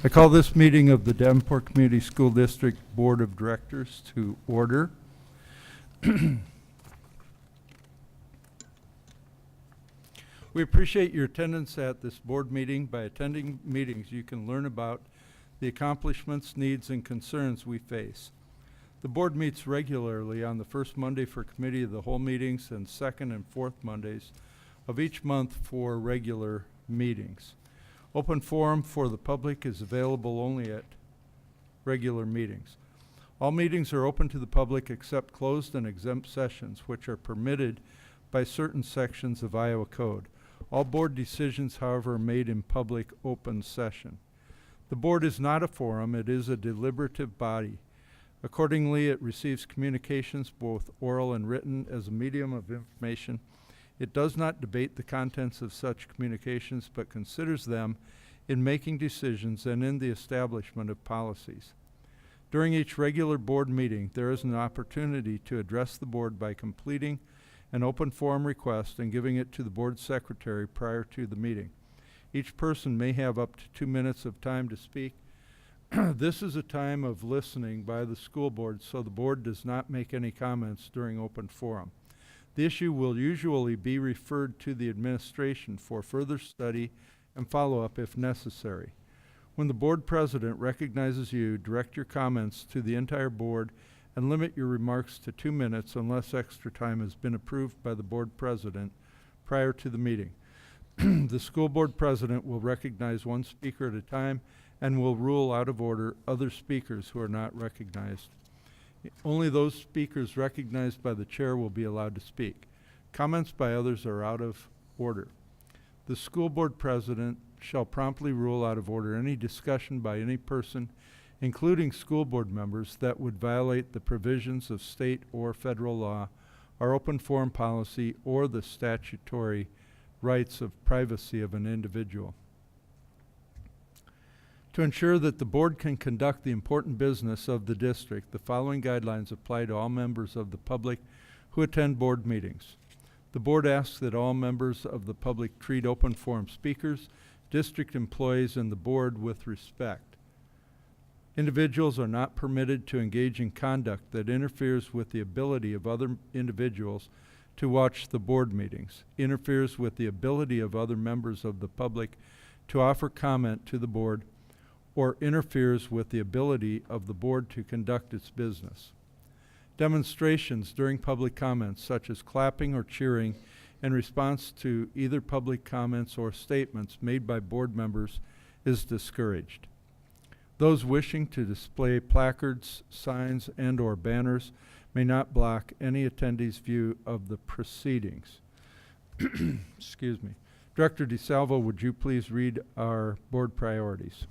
I call this meeting of the Davenport Community School District Board of Directors to order. We appreciate your attendance at this board meeting. By attending meetings, you can learn about the accomplishments, needs, and concerns we face. The board meets regularly on the first Monday for committee of the whole meetings and second and fourth Mondays of each month for regular meetings. Open forum for the public is available only at regular meetings. All meetings are open to the public except closed and exempt sessions, which are permitted by certain sections of Iowa Code. All board decisions, however, are made in public open session. The board is not a forum, it is a deliberative body. Accordingly, it receives communications, both oral and written, as a medium of information. It does not debate the contents of such communications, but considers them in making decisions and in the establishment of policies. During each regular board meeting, there is an opportunity to address the board by completing an open forum request and giving it to the board secretary prior to the meeting. Each person may have up to 2 minutes of time to speak. This is a time of listening by the school board, so the board does not make any comments during open forum. The issue will usually be referred to the administration for further study and follow-up if necessary. When the board president recognizes you, direct your comments to the entire board and limit your remarks to 2 minutes unless extra time has been approved by the board president prior to the meeting. The school board president will recognize one speaker at a time and will rule out of order other speakers who are not recognized. Only those speakers recognized by the chair will be allowed to speak. Comments by others are out of order. The school board president shall promptly rule out of order any discussion by any person, including school board members, that would violate the provisions of state or federal law, our open forum policy, or the statutory rights of privacy of an individual. To ensure that the board can conduct the important business of the district, the following guidelines apply to all members of the public who attend board meetings. The board asks that all members of the public treat open forum speakers, district employees, and the board with respect. Individuals are not permitted to engage in conduct that interferes with the ability of other individuals to watch the board meetings, interferes with the ability of other members of the public to offer comment to the board, or interferes with the ability of the board to conduct its business. Demonstrations during public comments, such as clapping or cheering in response to either public comments or statements made by board members, is discouraged. Those wishing to display placards, signs, and/or banners may not block any attendee's view of the proceedings. Excuse me. Director DeSalvo, would you please read our board priorities?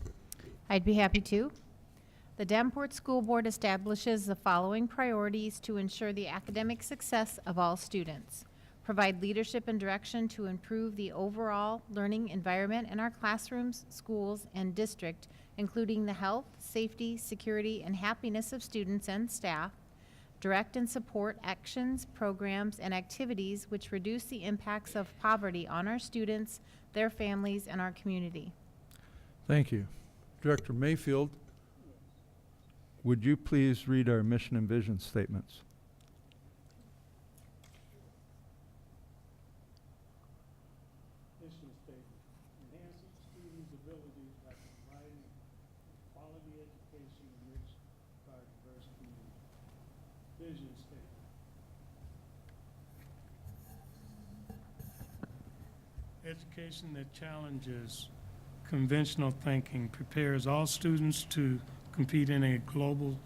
I'd be happy to. The Davenport School Board establishes the following priorities to ensure the academic success of all students. Provide leadership and direction to improve the overall learning environment in our classrooms, schools, and district, including the health, safety, security, and happiness of students and staff. Direct and support actions, programs, and activities which reduce the impacts of poverty on our students, their families, and our community. Thank you. Director Mayfield, would you please read our mission and vision statements? Mission statement: enhancing students' abilities by providing quality education enriched by a diverse community. Vision statement: education that challenges conventional thinking prepares all students to compete in a global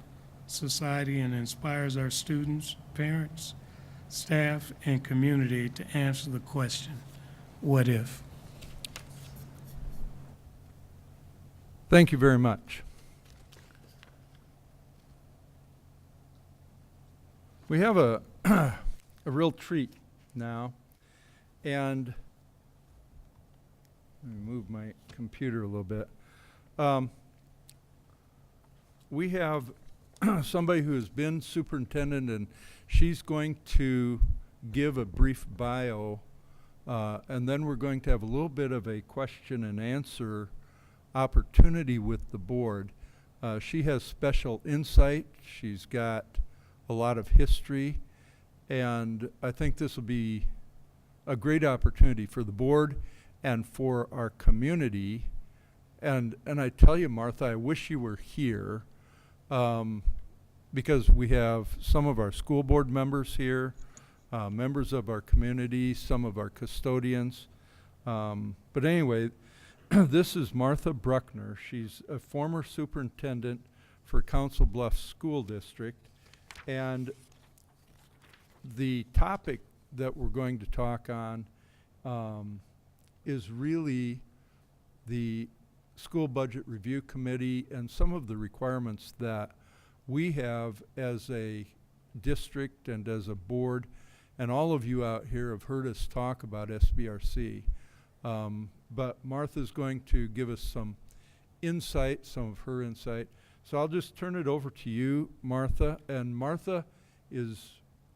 society and inspires our students, parents, staff, and community to answer the question, what if? Thank you very much. We have a real treat now, and let me move my computer a little bit. We have somebody who has been superintendent, and she's going to give a brief bio, and then we're going to have a little bit of a question and answer opportunity with the board. She has special insight. She's got a lot of history, and I think this will be a great opportunity for the board and for our community. And I tell you, Martha, I wish you were here, because we have some of our school board members here, members of our community, some of our custodians. But anyway, this is Martha Bruckner. She's a former superintendent for Council Bluffs School District. And the topic that we're going to talk on is really the School Budget Review Committee and some of the requirements that we have as a district and as a board. And all of you out here have heard us talk about SBRC. But Martha's going to give us some insight, some of her insight. So I'll just turn it over to you, Martha. And Martha is,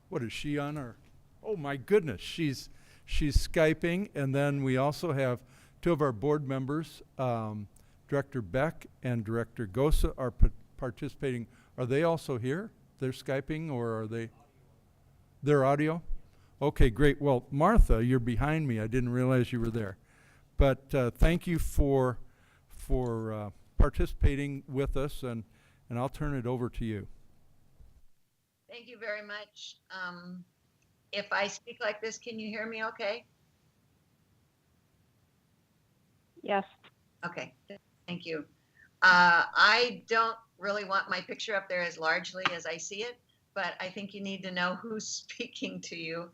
what is she on our, oh my goodness, she's Skyping. And then we also have two of our board members, Director Beck and Director Gosa are participating. Are they also here? They're Skyping, or are they? They're audio? Okay, great. Well, Martha, you're behind me. I didn't realize you were there. But thank you for participating with us, and I'll turn it over to you. Thank you very much. If I speak like this, can you hear me okay? Yes. Okay, thank you. I don't really want my picture up there as largely as I see it, but I think you need to know who's speaking to you.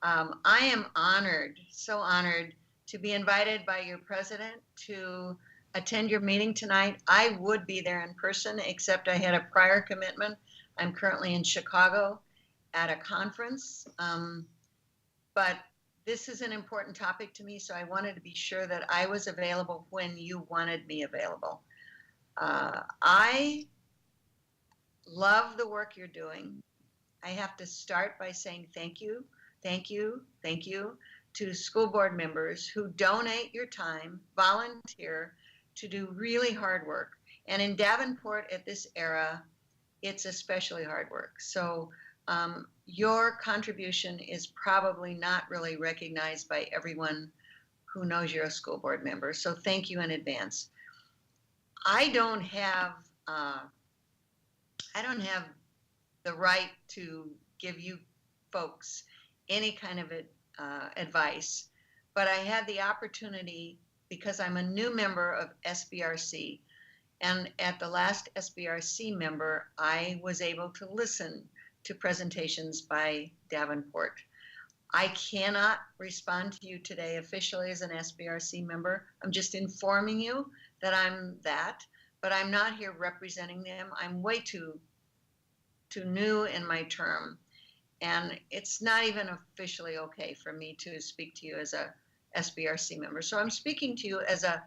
I am honored, so honored, to be invited by your president to attend your meeting tonight. I would be there in person, except I had a prior commitment. I'm currently in Chicago at a conference, but this is an important topic to me, so I wanted to be sure that I was available when you wanted me available. I love the work you're doing. I have to start by saying thank you, thank you, thank you to school board members who donate your time, volunteer to do really hard work. And in Davenport at this era, it's especially hard work. So your contribution is probably not really recognized by everyone who knows you're a school board member. So thank you in advance. I don't have the right to give you folks any kind of advice, but I had the opportunity because I'm a new member of SBRC, and at the last SBRC member, I was able to listen to presentations by Davenport. I cannot respond to you today officially as an SBRC member. I'm just informing you that I'm that, but I'm not here representing them. I'm way too new in my term, and it's not even officially okay for me to speak to you as a SBRC member. So I'm speaking to you as a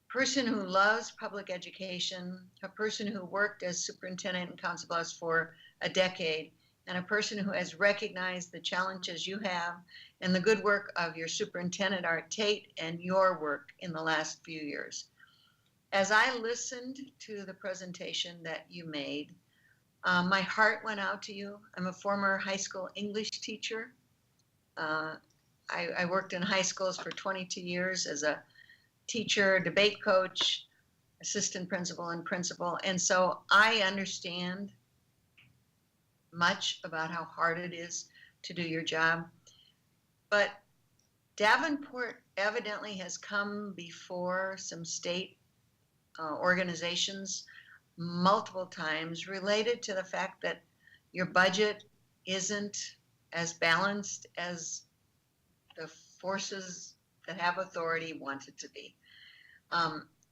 person who loves public education, a person who worked as superintendent in Council Bluffs for a decade, and a person who has recognized the challenges you have and the good work of your superintendent, Art Tate, and your work in the last few years. As I listened to the presentation that you made, my heart went out to you. I'm a former high school English teacher. I worked in high schools for 22 years as a teacher, debate coach, assistant principal, and principal. And so I understand much about how hard it is to do your job. But Davenport evidently has come before some state organizations multiple times related to the fact that your budget isn't as balanced as the forces that have authority want it to be.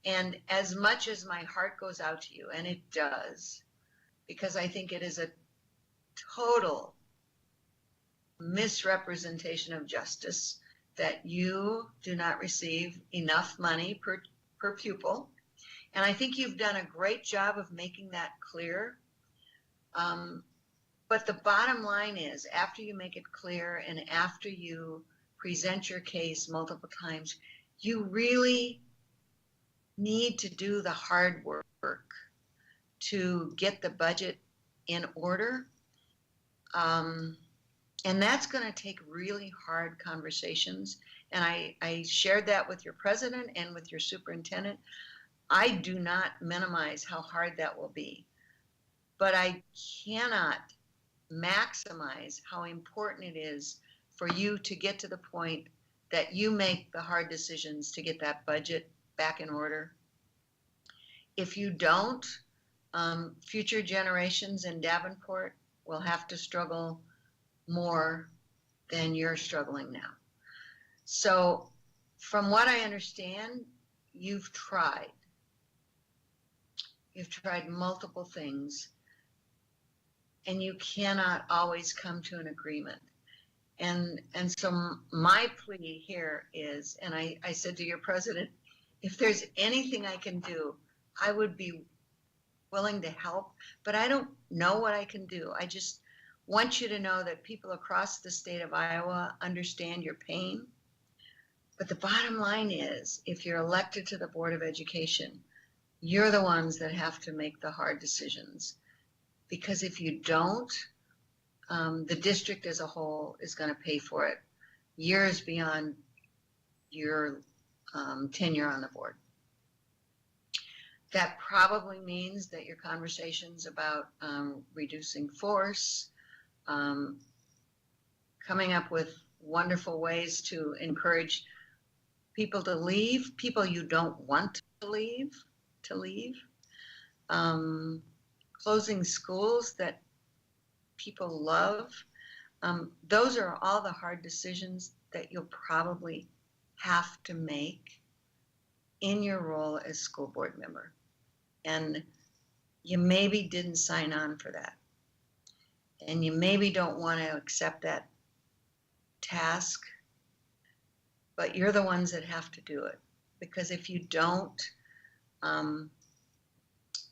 And as much as my heart goes out to you, and it does, because I think it is a total misrepresentation of justice that you do not receive enough money per pupil. And I think you've done a great job of making that clear. But the bottom line is, after you make it clear and after you present your case multiple times, you really need to do the hard work to get the budget in order. And that's going to take really hard conversations. And I shared that with your president and with your superintendent. I do not minimize how hard that will be, but I cannot maximize how important it is for you to get to the point that you make the hard decisions to get that budget back in order. If you don't, future generations in Davenport will have to struggle more than you're struggling now. So from what I understand, you've tried. You've tried multiple things, and you cannot always come to an agreement. And so my plea here is, and I said to your president, if there's anything I can do, I would be willing to help, but I don't know what I can do. I just want you to know that people across the state of Iowa understand your pain. But the bottom line is, if you're elected to the Board of Education, you're the ones that have to make the hard decisions. Because if you don't, the district as a whole is going to pay for it years beyond your tenure on the board. That probably means that your conversations about reducing force, coming up with wonderful ways to encourage people to leave, people you don't want to leave, closing schools that people love. Those are all the hard decisions that you'll probably have to make in your role as school board member. And you maybe didn't sign on for that. And you maybe don't want to accept that task, but you're the ones that have to do it. Because if you don't,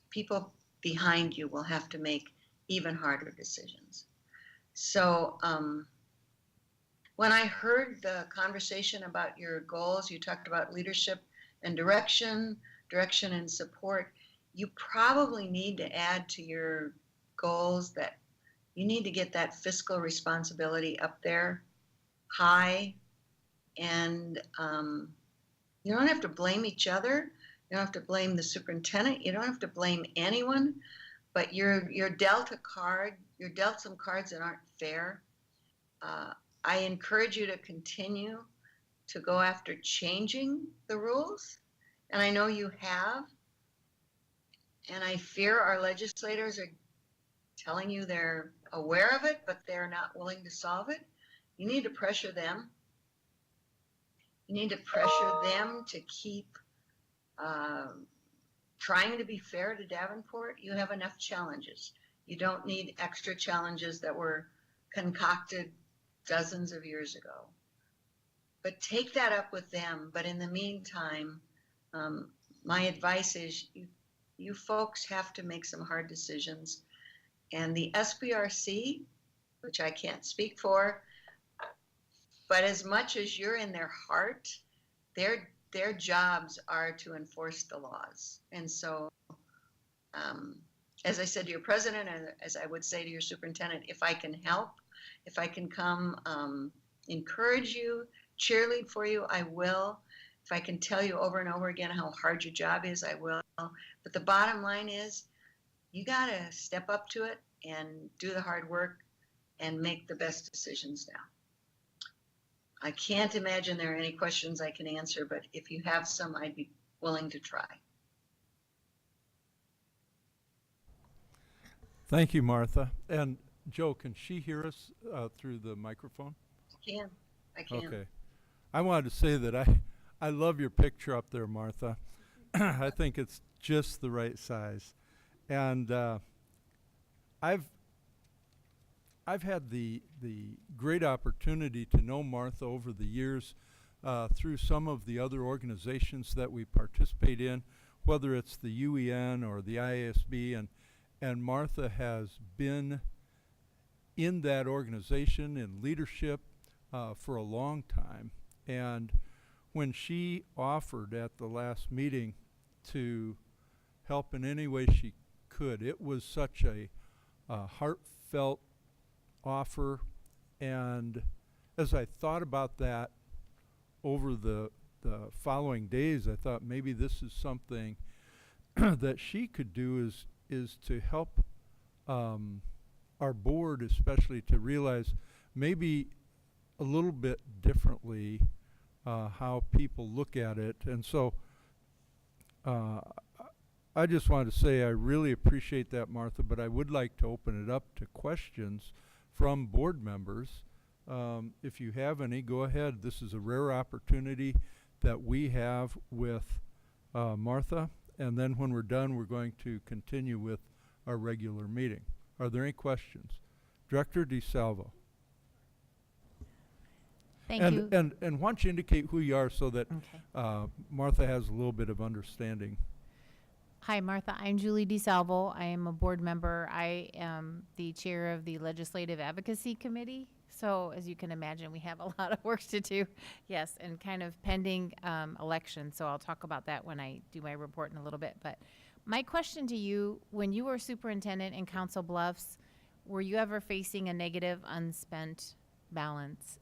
people behind you will have to make even harder decisions. So when I heard the conversation about your goals, you talked about leadership and direction and support. You probably need to add to your goals that you need to get that fiscal responsibility up there high. And you don't have to blame each other. You don't have to blame the superintendent. You don't have to blame anyone. But you're dealt a card. You're dealt some cards that aren't fair. I encourage you to continue to go after changing the rules. And I know you have. And I fear our legislators are telling you they're aware of it, but they're not willing to solve it. You need to pressure them. You need to pressure them to keep trying to be fair to Davenport. You have enough challenges. You don't need extra challenges that were concocted dozens of years ago. But take that up with them. But in the meantime, my advice is you folks have to make some hard decisions. And the SBRC, which I can't speak for, but as much as you're in their heart, their jobs are to enforce the laws. And so, as I said to your president, and as I would say to your superintendent, if I can help, if I can come encourage you, cheerlead for you, I will. If I can tell you over and over again how hard your job is, I will. But the bottom line is, you got to step up to it and do the hard work and make the best decisions now. I can't imagine there are any questions I can answer, but if you have some, I'd be willing to try. Thank you, Martha. And Joe, can she hear us through the microphone? I can. Okay. I wanted to say that I love your picture up there, Martha. I think it's just the right size. And I've had the great opportunity to know Martha over the years through some of the other organizations that we participate in, whether it's the UEN or the IASB, and Martha has been in that organization in leadership for a long time. And when she offered at the last meeting to help in any way she could. It was such a heartfelt offer, and as I thought about that over the following days, I thought maybe this is something that she could do is to help our board especially to realize maybe a little bit differently how people look at it. And so I just wanted to say I really appreciate that, Martha, but I would like to open it up to questions from board members. If you have any, go ahead. This is a rare opportunity that we have with Martha, and then when we're done, we're going to continue with our regular meeting. Are there any questions? Director DeSalvo. Thank you. And why don't you indicate who you are so that Okay. Martha has a little bit of understanding. Hi, Martha. I'm Julie DeSalvo. I am a board member. I am the chair of the Legislative Advocacy Committee. So as you can imagine, we have a lot of work to do. Yes, and kind of pending election. So I'll talk about that when I do my report in a little bit. But my question to you, when you were superintendent in Council Bluffs, were you ever facing a negative unspent balance?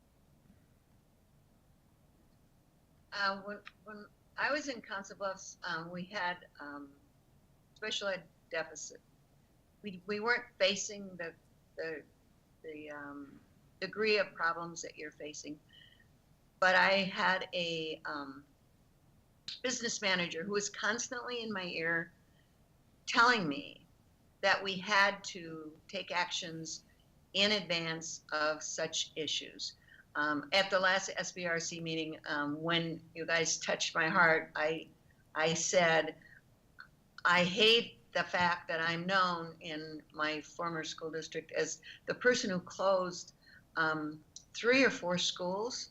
When I was in Council Bluffs, we had special ed deficit. We weren't facing the degree of problems that you're facing, but I had a business manager who was constantly in my ear telling me that we had to take actions in advance of such issues. At the last SBRC meeting, when you guys touched my heart, I said, I hate the fact that I'm known in my former school district as the person who closed 3 or 4 schools.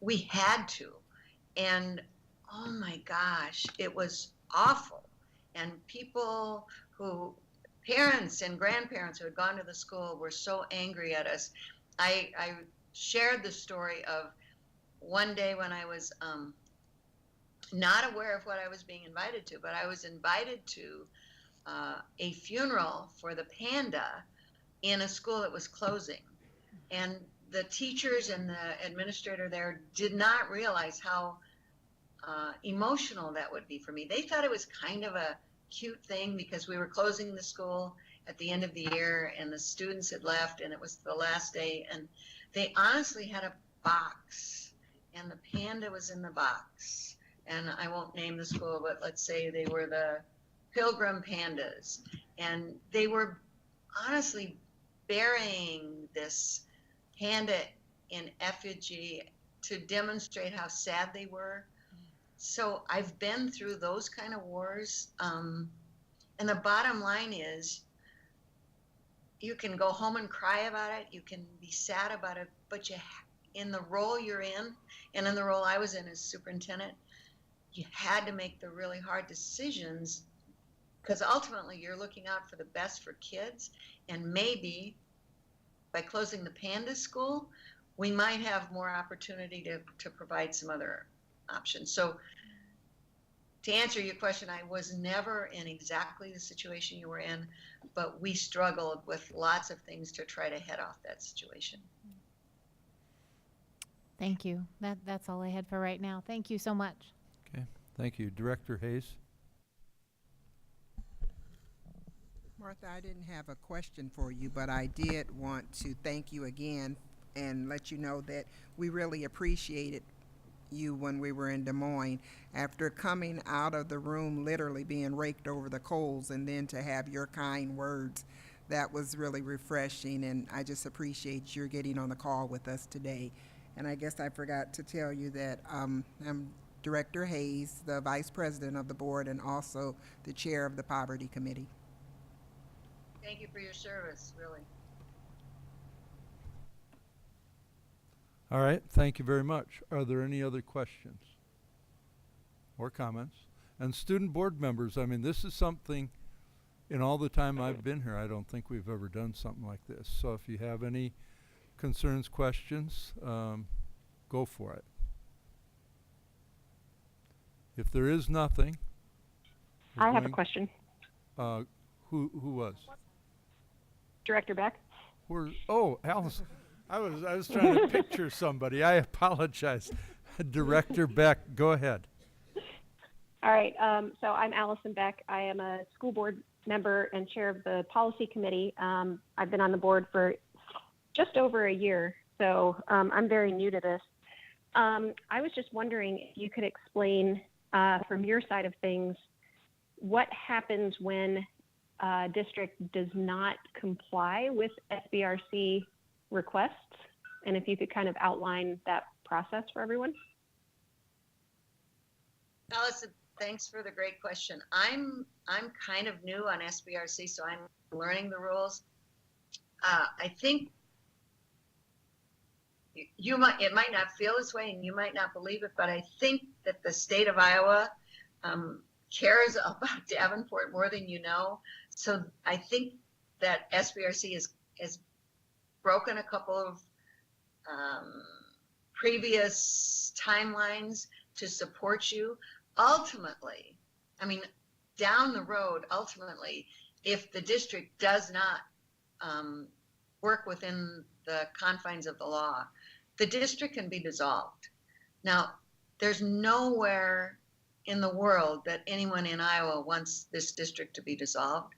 We had to. And oh my gosh, it was awful. And people parents and grandparents who had gone to the school were so angry at us. I shared the story of one day when I was not aware of what I was being invited to, but I was invited to a funeral for the panda in a school that was closing. And the teachers and the administrator there did not realize how emotional that would be for me. They thought it was kind of a cute thing because we were closing the school at the end of the year and the students had left and it was the last day, and they honestly had a box and the panda was in the box. And I won't name the school, but let's say they were the Pilgrim Pandas, and they were honestly burying this panda in effigy to demonstrate how sad they were. So I've been through those kind of wars, and the bottom line is you can go home and cry about it, you can be sad about it, but in the role you're in, and in the role I was in as superintendent, you had to make the really hard decisions because ultimately you're looking out for the best for kids. And maybe by closing the panda school, we might have more opportunity to provide some other options. So to answer your question, I was never in exactly the situation you were in, but we struggled with lots of things to try to head off that situation. Thank you. That's all I had for right now. Thank you so much. Okay, thank you. Director Hayes? Martha, I didn't have a question for you, but I did want to thank you again and let you know that we really appreciated you when we were in Des Moines. After coming out of the room literally being raked over the coals, and then to have your kind words, that was really refreshing, and I just appreciate your getting on the call with us today. And I guess I forgot to tell you that I'm Director Hayes, the Vice President of the board, and also the Chair of the Poverty Committee. Thank you for your service, really. All right, thank you very much. Are there any other questions or comments? And student board members, I mean, this is something, in all the time I've been here, I don't think we've ever done something like this. So if you have any concerns, questions, go for it. If there is nothing, We're I have a going- question. Who was? Director Beck? Oh, Alice. I was trying to picture somebody. I apologize. Director Beck, go ahead. All right, so I'm Allison Beck. I am a school board member and chair of the policy committee. I've been on the board for just over a year, so I'm very new to this. I was just wondering if you could explain from your side of things what happens when a district does not comply with SBRC requests, and if you could kind of outline that process for everyone. Allison, thanks for the great question. I'm kind of new on SBRC, so I'm learning the rules. I think it might not feel this way, and you might not believe it, but I think that the state of Iowa cares about Davenport more than you know. So I think that SBRC has broken a couple of previous timelines to support you. Ultimately, I mean, down the road, ultimately, if the district does not work within the confines of the law, the district can be dissolved. Now, there's nowhere in the world that anyone in Iowa wants this district to be dissolved.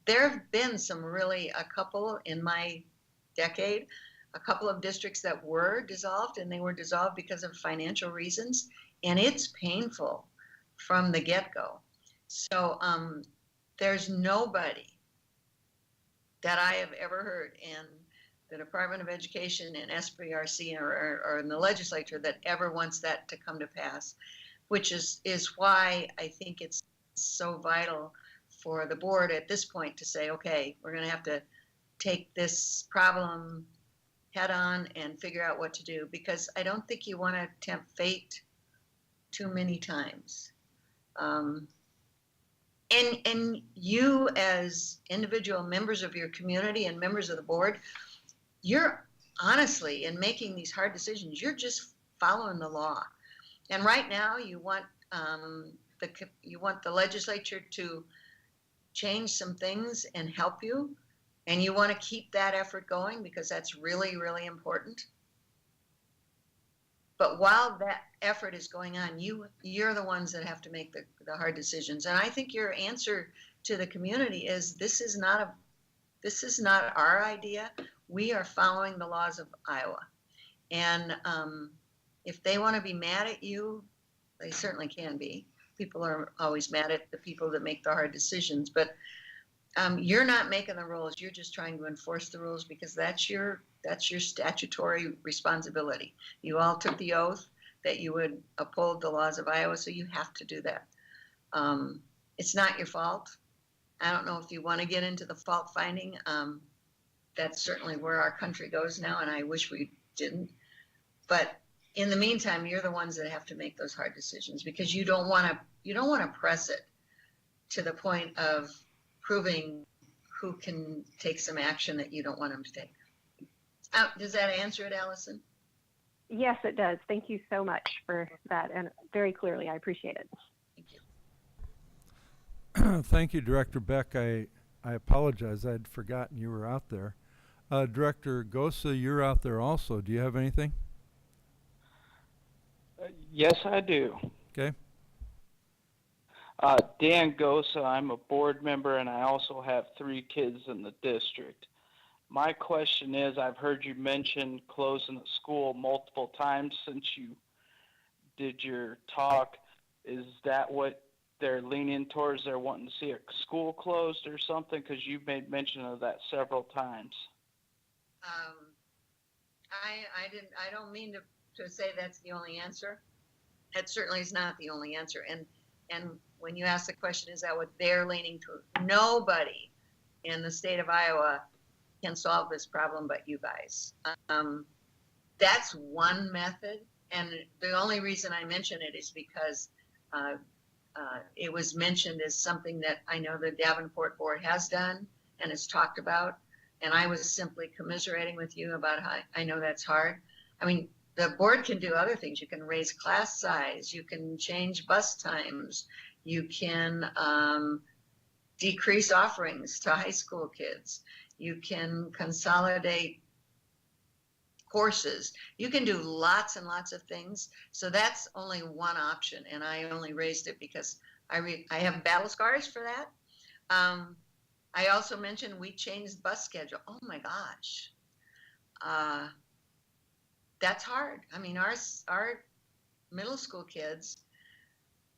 There have been a couple in my decade, a couple of districts that were dissolved, and they were dissolved because of financial reasons, and it's painful from the get-go. So there's nobody that I have ever heard in the Department of Education and SBRC or in the legislature that ever wants that to come to pass, which is why I think it's so vital for the board at this point to say, okay, we're going to have to take this problem head on and figure out what to do, because I don't think you want to tempt fate too many times. And you as individual members of your community and members of the board, you're honestly, in making these hard decisions, you're just following the law. And right now you want the legislature to change some things and help you, and you want to keep that effort going because that's really, really important. But while that effort is going on, you're the ones that have to make the hard decisions. And I think your answer to the community is this is not our idea. We are following the laws of Iowa. And if they want to be mad at you, they certainly can be. People are always mad at the people that make the hard decisions, but you're not making the rules. You're just trying to enforce the rules because that's your statutory responsibility. You all took the oath that you would uphold the laws of Iowa, so you have to do that. It's not your fault. I don't know if you want to get into the fault finding. That's certainly where our country goes now, and I wish we didn't. But in the meantime, you're the ones that have to make those hard decisions because you don't want to press it to the point of proving who can take some action that you don't want them to take. Does that answer it, Allison? Yes, it does. Thank you so much for that, and very clearly, I appreciate it. Thank you. Thank you, Director Beck. I apologize. I'd forgotten you were out there. Director Gosa, you're out there also. Do you have anything? Yes, I do. Okay. Dan Gosa, I'm a board member, and I also have 3 kids in the district. My question is, I've heard you mention closing the school multiple times since you did your talk. Is that what they're leaning towards? They're wanting to see a school closed or something? Because you've made mention of that several times. I don't mean to say that's the only answer. That certainly is not the only answer. And when you ask the question, is that what they're leaning to? Nobody in the state of Iowa can solve this problem but you guys. That's one method. And the only reason I mention it is because it was mentioned as something that I know the Davenport board has done and has talked about. And I was simply commiserating with you about how I know that's hard. I mean, the board can do other things. You can raise class size. You can change bus times. You can decrease offerings to high school kids. You can consolidate courses. You can do lots and lots of things. So that's only one option, and I only raised it because I have battle scars for that. I also mentioned we changed bus schedule. Oh my gosh, that's hard. I mean, our middle school kids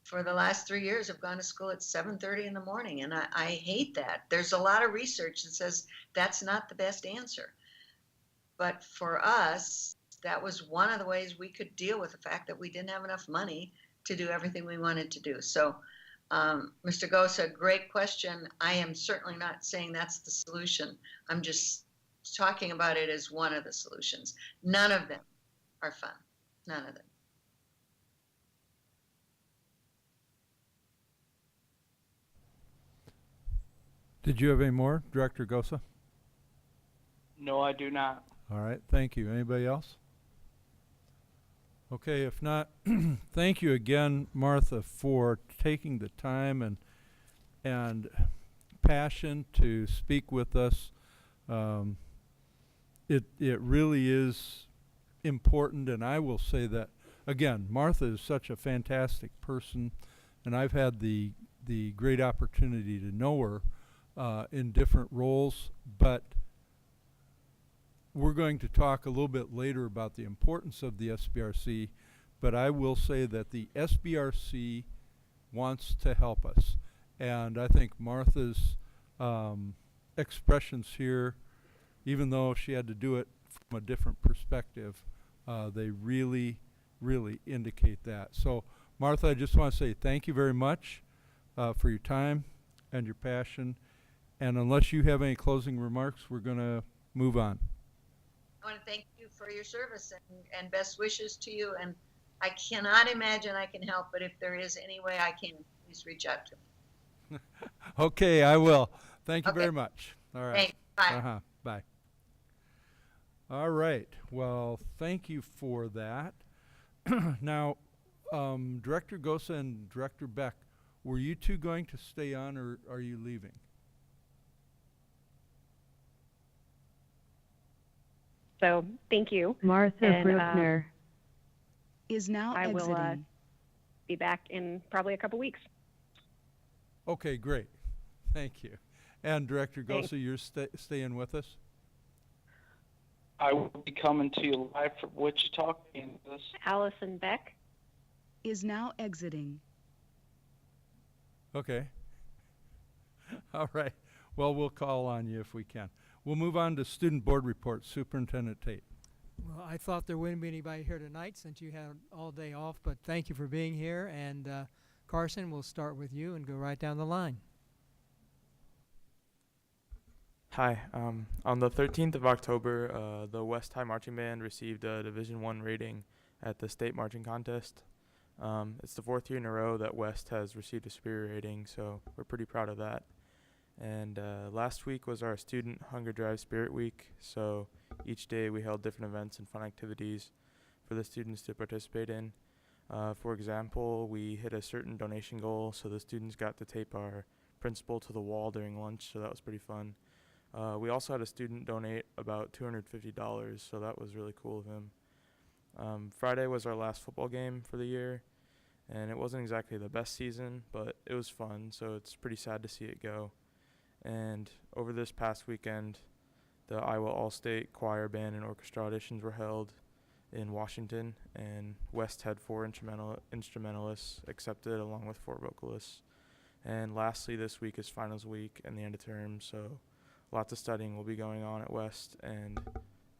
for the last 3 years have gone to school at 7:30 in the morning, and I hate that. There's a lot of research that says that's not the best answer. But for us, that was one of the ways we could deal with the fact that we didn't have enough money to do everything we wanted to do. So, Mr. Gosa, great question. I am certainly not saying that's the solution. I'm just talking about it as one of the solutions. None of them are fun. None of them. Did you have any more, Director Gosa? No, I do not. All right, thank you. Anybody else? Okay, if not, thank you again, Martha, for taking the time and passion to speak with us. It really is important, and I will say that again, Martha is such a fantastic person, and I've had the great opportunity to know her in different roles, but we're going to talk a little bit later about the importance of the SBRC, but I will say that the SBRC wants to help us. And I think Martha's expressions here, even though she had to do it from a different perspective, they really, really indicate that. So, Martha, I just want to say thank you very much for your time and your passion. And unless you have any closing remarks, we're going to move on. I want to thank you for your service and best wishes to you. And I cannot imagine I can help, but if there is any way I can, please reach out to me. Okay, I will. Thank you Okay. very much. All right. Thanks. Bye. Uh-huh. Bye. All right. Well, thank you for that. Now, Director Gosa and Director Beck, were you two going to stay on, or are you leaving? So thank you. Martha And, Bruckner is now I will, exiting. Be back in probably a couple weeks. Okay, great. Thank you. And Director Thanks. Gosa, you're staying with us? I will be coming to you live from Wichita, Kansas. Allison Beck. Is now exiting. Okay. All right. Well, we'll call on you if we can. We'll move on to student board reports. Superintendent Tate. Well, I thought there wouldn't be anybody here tonight since you had all day off, but thank you for being here. And Carson, we'll start with you and go right down the line. Hi. On the 13th of October, the West High Marching Band received a Division I rating at the state marching contest. It's the 4th year in a row that West has received a superior rating, so we're pretty proud of that. And last week was our Student Hunger Drive Spirit Week, so each day we held different events and fun activities for the students to participate in. For example, we hit a certain donation goal, so the students got to tape our principal to the wall during lunch, so that was pretty fun. We also had a student donate about $250, so that was really cool of him. Friday was our last football game for the year, and it wasn't exactly the best season, but it was fun, so it's pretty sad to see it go. And over this past weekend, the Iowa All-State Choir Band and Orchestra auditions were held in Washington, and West had 4 instrumentalists accepted along with 4 vocalists. And lastly, this week is finals week and the end of term, so lots of studying will be going on at West and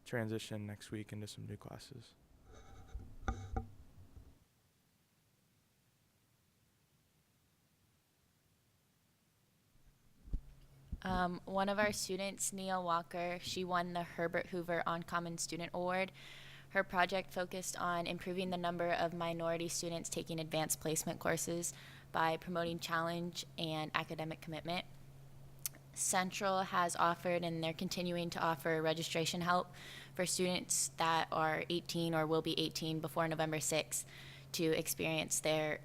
transition next week into some new classes. One of our students, Neil Walker, she won the Herbert Hoover Uncommon Student Award. Her project focused on improving the number of minority students taking advanced placement courses by promoting challenge and academic commitment. Central has offered, and they're continuing to offer, registration help for students that are 18 or will be 18 before November 6th to experience their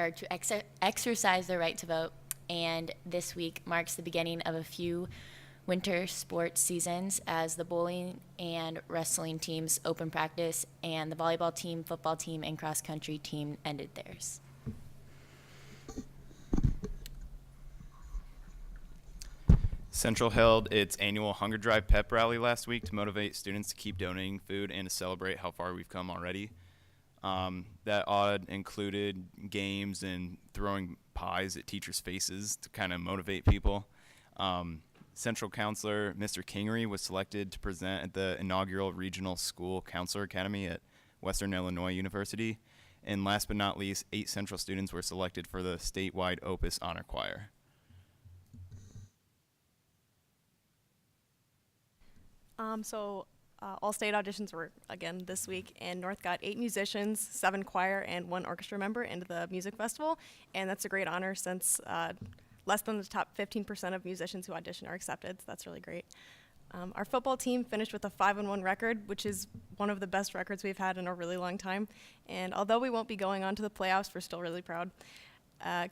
or to exercise their right to vote. And this week marks the beginning of a few winter sports seasons as the bowling and wrestling teams open practice, and the volleyball team, football team, and cross country team ended theirs. Central held its annual Hunger Drive pep rally last week to motivate students to keep donating food and to celebrate how far we've come already. That odd included games and throwing pies at teachers' faces to kind of motivate people. Central counselor Mr. Kingery was selected to present at the inaugural Regional School Counselor Academy at Western Illinois University. And last but not least, 8 Central students were selected for the statewide Opus Honor Choir. All state auditions were again this week, and North got 8 musicians, 7 choir, and 1 orchestra member into the music festival, and that's a great honor since less than the top 15% of musicians who audition are accepted, so that's really great. Our football team finished with a 5-1 record, which is one of the best records we've had in a really long time, and although we won't be going on to the playoffs, we're still really proud.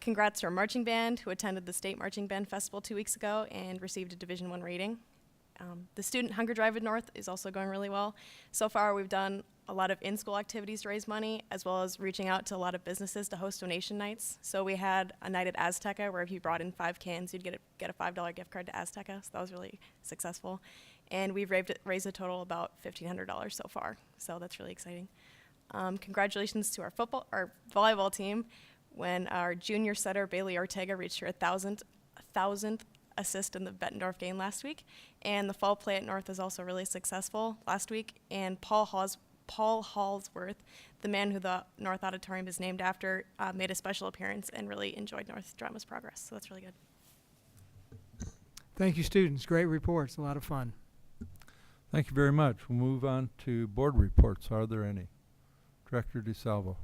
Congrats to our marching band, who attended the State Marching Band Festival 2 weeks ago and received a Division I rating. The student Hunger Drive at North is also going really well. So far, we've done a lot of in-school activities to raise money, as well as reaching out to a lot of businesses to host donation nights. So we had a night at Azteca where if you brought in 5 cans, you'd get a $5 gift card to Azteca. So that was really successful. And we've raised a total of about $1,500 so far. So that's really exciting. Congratulations to our volleyball team when our junior setter Bailey Ortega reached her 1,000th assist in the Bettendorf game last week, and the fall play at North was also really successful last week, and Paul Hallsworth, the man who the North Auditorium is named after, made a special appearance and really enjoyed North Drama's progress, so that's really good. Thank you, students. Great reports. A lot of fun. Thank you very much. We'll move on to board reports. Are there any? Director DeSalvo.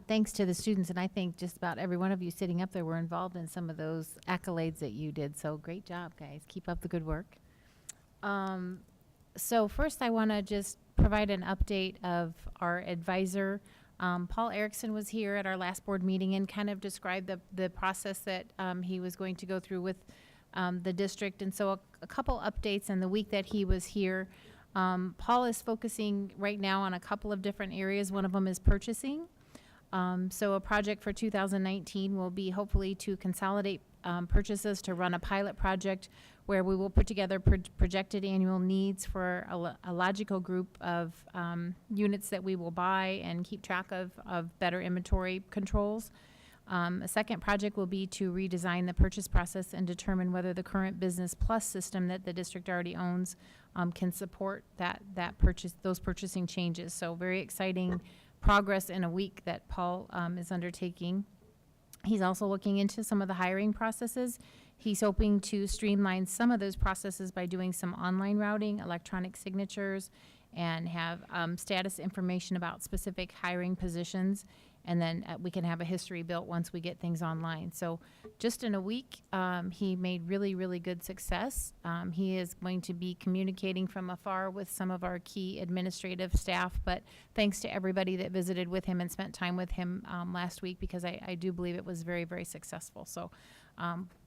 Thanks to the students, and I think just about every one of you sitting up there were involved in some of those accolades that you did. So great job, guys. Keep up the good work. So first I want to just provide an update of our advisor. Paul Erickson was here at our last board meeting and kind of described the process that he was going to go through with the district. And so a couple updates in the week that he was here. Paul is focusing right now on a couple of different areas. One of them is purchasing. So a project for 2019 will be hopefully to consolidate purchases to run a pilot project where we will put together projected annual needs for a logical group of units that we will buy and keep track of better inventory controls. A second project will be to redesign the purchase process and determine whether the current Business Plus system that the district already owns can support those purchasing changes. So very exciting progress in a week that Paul is undertaking. He's also looking into some of the hiring processes. He's hoping to streamline some of those processes by doing some online routing, electronic signatures, and have status information about specific hiring positions. And then we can have a history built once we get things online. So just in a week, he made really, really good success. He is going to be communicating from afar with some of our key administrative staff, but thanks to everybody that visited with him and spent time with him last week, because I do believe it was very, very successful. So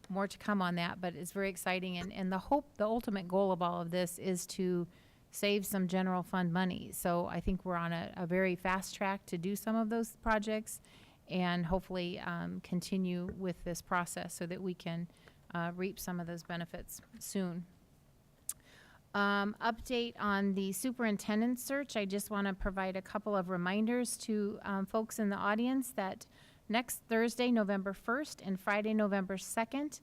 more to come on that, but it's very exciting. And the ultimate goal of all of this is to save some general fund money. So I think we're on a very fast track to do some of those projects and hopefully continue with this process so that we can reap some of those benefits soon. Update on the superintendent search. I just want to provide a couple of reminders to folks in the audience that next Thursday, November 1st and Friday, November 2nd,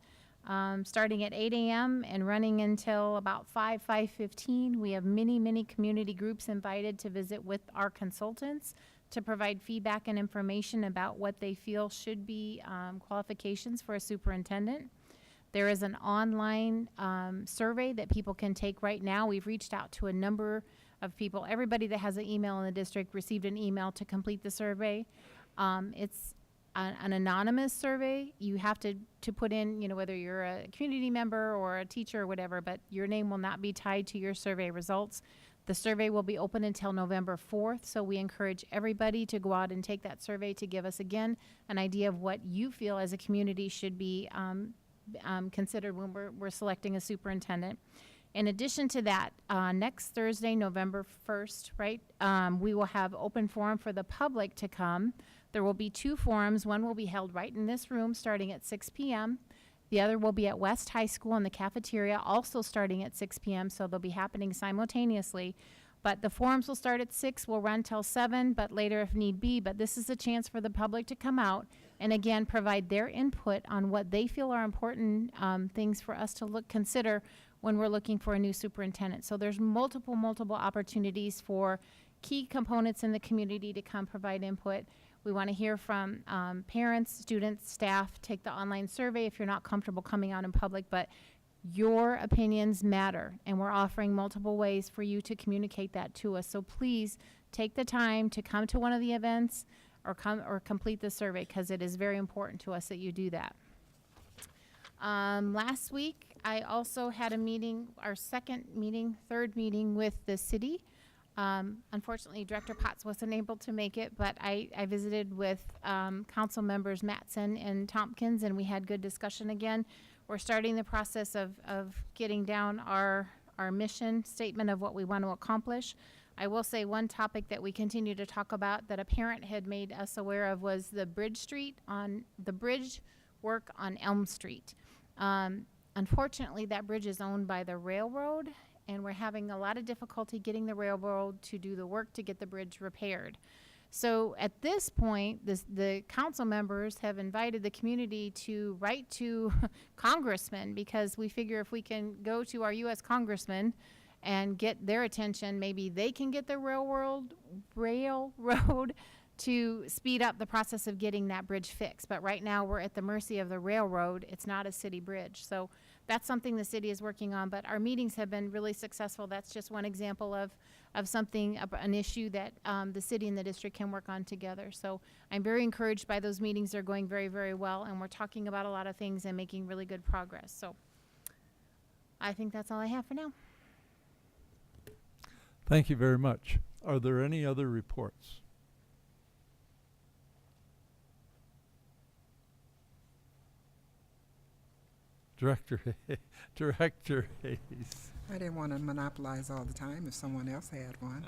starting at 8 a.m. and running until about 5:15. We have many community groups invited to visit with our consultants to provide feedback and information about what they feel should be qualifications for a superintendent. There is an online survey that people can take right now. We've reached out to a number of people. Everybody that has an email in the district received an email to complete the survey. It's an anonymous survey. You have to put in, whether you're a community member or a teacher or whatever, but your name will not be tied to your survey results. The survey will be open until November 4th, so we encourage everybody to go out and take that survey to give us, again, an idea of what you feel as a community should be considered when we're selecting a superintendent. In addition to that, next Thursday, November 1st, right, we will have open forum for the public to come. There will be 2 forums. One will be held right in this room starting at 6 p.m. The other will be at West High School in the cafeteria, also starting at 6 p.m., so they'll be happening simultaneously. But the forums will start at 6, will run till 7, but later if need be. But this is a chance for the public to come out and, again, provide their input on what they feel are important things for us to consider when we're looking for a new superintendent. So there's multiple opportunities for key components in the community to come provide input. We want to hear from parents, students, staff. Take the online survey if you're not comfortable coming out in public, but your opinions matter, and we're offering multiple ways for you to communicate that to us. So please take the time to come to one of the events or complete the survey, because it is very important to us that you do that. Last week, I also had a meeting, our third meeting with the city. Unfortunately, Director Potts wasn't able to make it, but I visited with council members Mattson and Tompkins, and we had good discussion again. We're starting the process of getting down our mission statement of what we want to accomplish. I will say one topic that we continue to talk about that a parent had made us aware of was the bridge work on Elm Street. Unfortunately, that bridge is owned by the railroad, and we're having a lot of difficulty getting the railroad to do the work to get the bridge repaired. So at this point, the council members have invited the community to write to congressmen, because we figure if we can go to our U.S. congressmen and get their attention, maybe they can get the railroad to speed up the process of getting that bridge fixed. But right now, we're at the mercy of the railroad. It's not a city bridge. So that's something the city is working on, but our meetings have been really successful. That's just one example of something, an issue that the city and the district can work on together. So I'm very encouraged by those meetings. They're going very, very well, and we're talking about a lot of things and making really good progress. So I think that's all I have for now. Thank you very much. Are there any other reports? Director Hayes. I didn't want to monopolize all the time if someone else had one.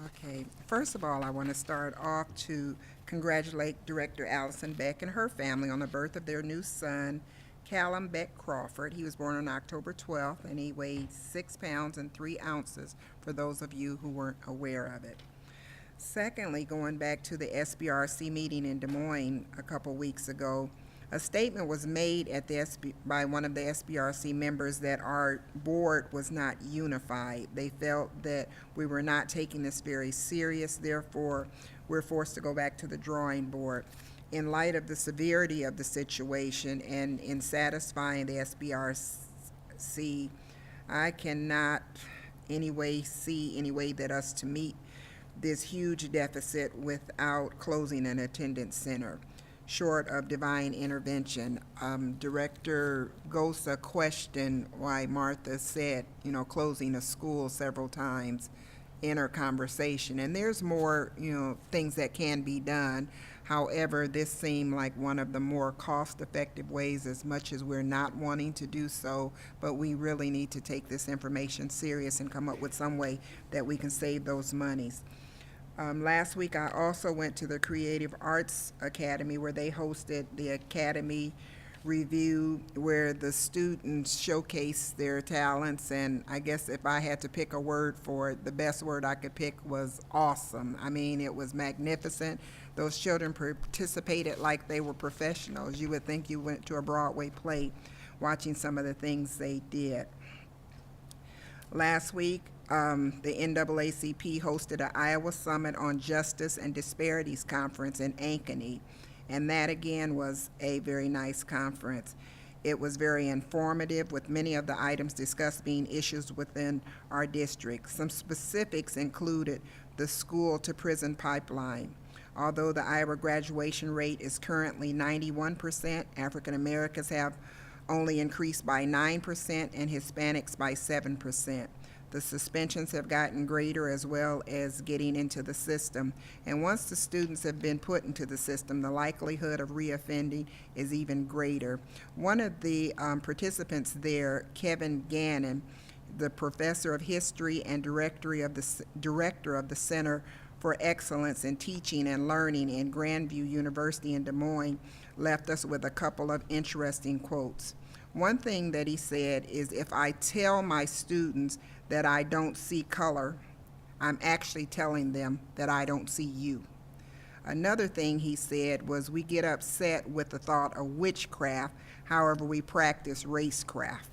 Okay, first of all, I want to start off to congratulate Director Allison Beck and her family on the birth of their new son, Callum Beck Crawford. He was born on October 12th, and he weighed 6 pounds and 3 ounces, for those of you who weren't aware of it. Secondly, going back to the SBRC meeting in Des Moines a couple weeks ago, a statement was made at by one of the SBRC members that our board was not unified. They felt that we were not taking this very serious, therefore we're forced to go back to the drawing board. In light of the severity of the situation and in satisfying the SBRC, I cannot see any way that us to meet this huge deficit without closing an attendance center, short of divine intervention. Director Gosa questioned why Martha said, closing a school several times in her conversation. And there's more, things that can be done. However, this seemed like one of the more cost-effective ways, as much as we're not wanting to do so, but we really need to take this information serious and come up with some way that we can save those monies. Last week, I also went to the Creative Arts Academy, where they hosted the Academy Review, where the students showcased their talents. And I guess if I had to pick a word for it, the best word I could pick was awesome. I mean, it was magnificent. Those children participated like they were professionals. You would think you went to a Broadway play watching some of the things they did. Last week, the NAACP hosted an Iowa Summit on Justice and Disparities Conference in Ankeny, and that again was a very nice conference. It was very informative, with many of the items discussed being issues within our district. Some specifics included the school-to-prison pipeline. Although the Iowa graduation rate is currently 91%, African Americans have only increased by 9% and Hispanics by 7%. The suspensions have gotten greater as well as getting into the system. And once the students have been put into the system, the likelihood of reoffending is even greater. One of the participants there, Kevin Gannon, the professor of history and director of the Center for Excellence in Teaching and Learning in Grandview University in Des Moines, left us with a couple of interesting quotes. One thing that he said is, if I tell my students that I don't see color, I'm actually telling them that I don't see you. Another thing he said was, we get upset with the thought of witchcraft, however we practice racecraft.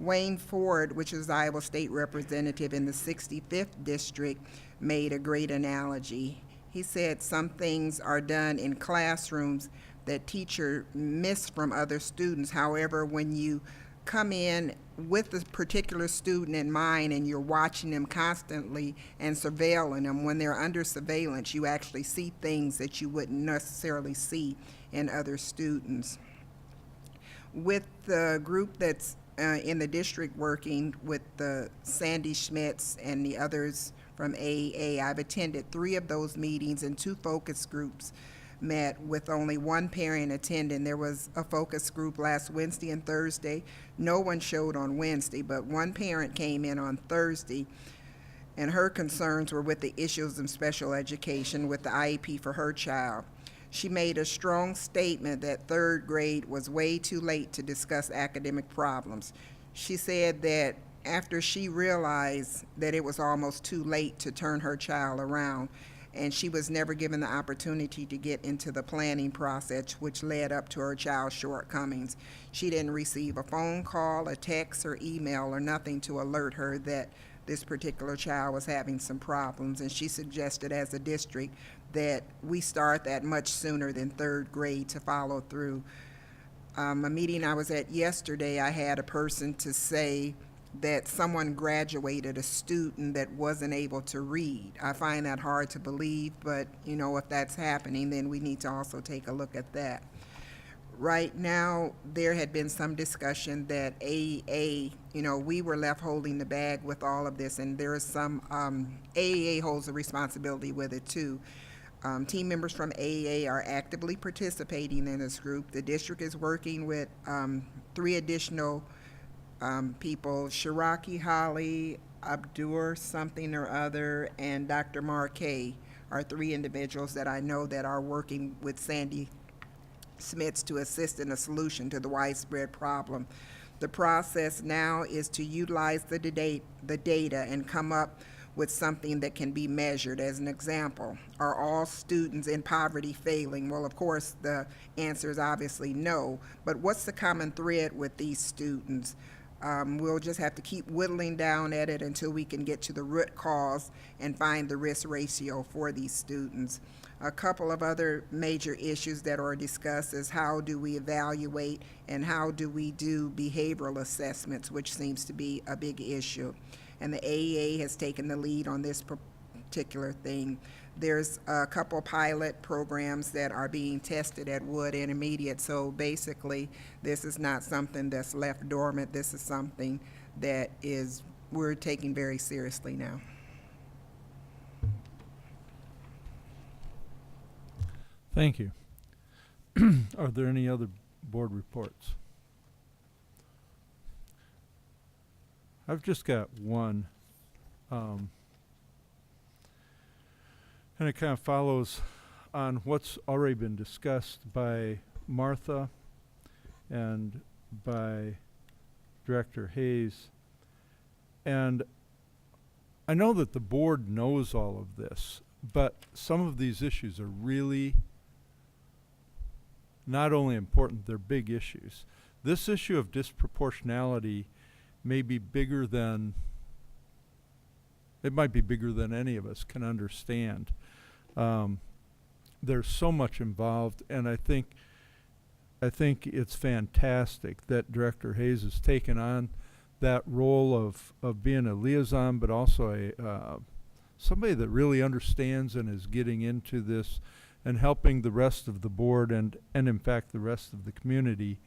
Wayne Ford, which is Iowa State Representative in the 65th District, made a great analogy. He said some things are done in classrooms that teachers miss from other students. However, when you come in with a particular student in mind and you're watching them constantly and surveilling them, when they're under surveillance, you actually see things that you wouldn't necessarily see in other students. With the group that's in the district working with the Sandy Schmitz and the others from AEA, I've attended 3 of those meetings, and 2 focus groups met with only 1 parent attending. There was a focus group last Wednesday and Thursday. No one showed on Wednesday, but 1 parent came in on Thursday, and her concerns were with the issues of special education with the IEP for her child. She made a strong statement that 3rd grade was way too late to discuss academic problems. She said that after she realized that it was almost too late to turn her child around, and she was never given the opportunity to get into the planning process, which led up to her child's shortcomings. She didn't receive a phone call, a text, or email, or nothing to alert her that this particular child was having some problems, and she suggested as a district that we start that much sooner than 3rd grade to follow through. A meeting I was at yesterday, I had a person to say that someone graduated a student that wasn't able to read. I find that hard to believe, but you know, if that's happening, then we need to also take a look at that. Right now, there had been some discussion that AEA, you know, we were left holding the bag with all of this, and there is some, AEA holds a responsibility with it too. Team members from AEA are actively participating in this group. The district is working with 3 additional people, Shiraki Holly, Abdur something or other, and Dr. Marquet are 3 individuals that I know that are working with Sandy Smiths to assist in a solution to the widespread problem. The process now is to utilize the data and come up with something that can be measured. As an example, are all students in poverty failing? Well, of course, the answer is obviously no, but what's the common thread with these students? We'll just have to keep whittling down at it until we can get to the root cause and find the risk ratio for these students. A couple of other major issues that are discussed is how do we evaluate and how do we do behavioral assessments, which seems to be a big issue. And the AEA has taken the lead on this particular thing. There's a couple pilot programs that are being tested at Wood Intermediate, so basically this is not something that's left dormant. This is something that we're taking very seriously now. Thank you. Are there any other board reports? I've just got one. And it kind of follows on what's already been discussed by Martha and by Director Hayes. And I know that the board knows all of this, but some of these issues are really not only important, they're big issues. This issue of disproportionality may be bigger than, it might be bigger than any of us can understand. There's so much involved, and I think it's fantastic that Director Hayes has taken on that role of being a liaison, but also somebody that really understands and is getting into this and helping the rest of the board and in fact the rest of the community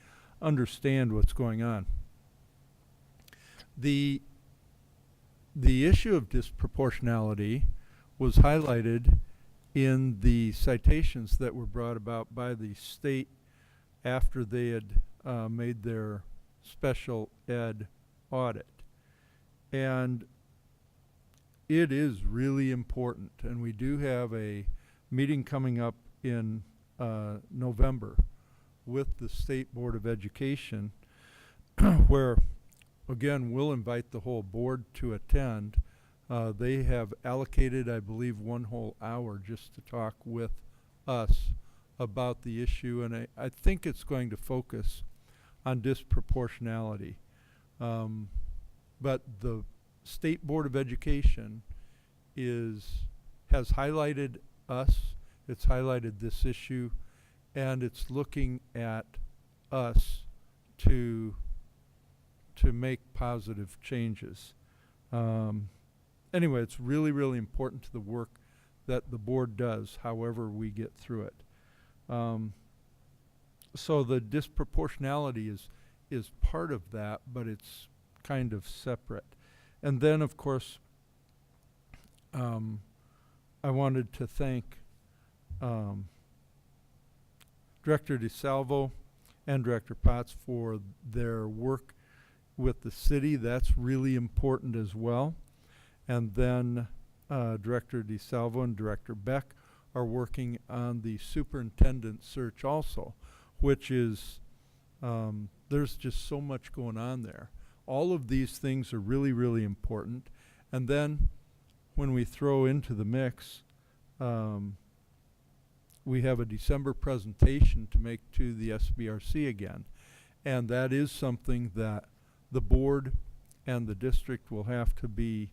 understand what's going on. The the issue of disproportionality was highlighted in the citations that were brought about by the state after they had made their special ed audit. And it is really important, and we do have a meeting coming up in November with the State Board of Education where, again, we'll invite the whole board to attend. They have allocated, I believe, 1 whole hour just to talk with us about the issue, and I think it's going to focus on disproportionality. But the State Board of Education has highlighted us, it's highlighted this issue, and it's looking at us to make positive changes. Anyway, it's really, really important to the work that the board does, however we get through it. So the disproportionality is part of that, but it's kind of separate. And then, of course, I wanted to thank Director DeSalvo and Director Potts for their work with the city. That's really important as well. And then Director DeSalvo and Director Beck are working on the superintendent search also, which is, there's just so much going on there. All of these things are really, really important. And then when we throw into the mix, we have a December presentation to make to the SBRC again. And that is something that the board and the district will have to be